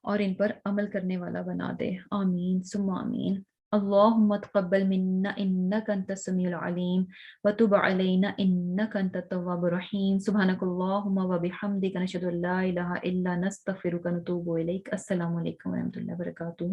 اور ان پر عمل کرنے والا بنا دے. آمین ثم آمین. اللہم تقبل منا انک انت السمیع العلیم وتب علینا انک انت التواب الرحیم. سبحانک اللہم وبحمدک نشہد ان لا الہ الا نستغفرک ونتوب الیک. السلام علیکم ورحمۃ اللہ وبرکاتہ.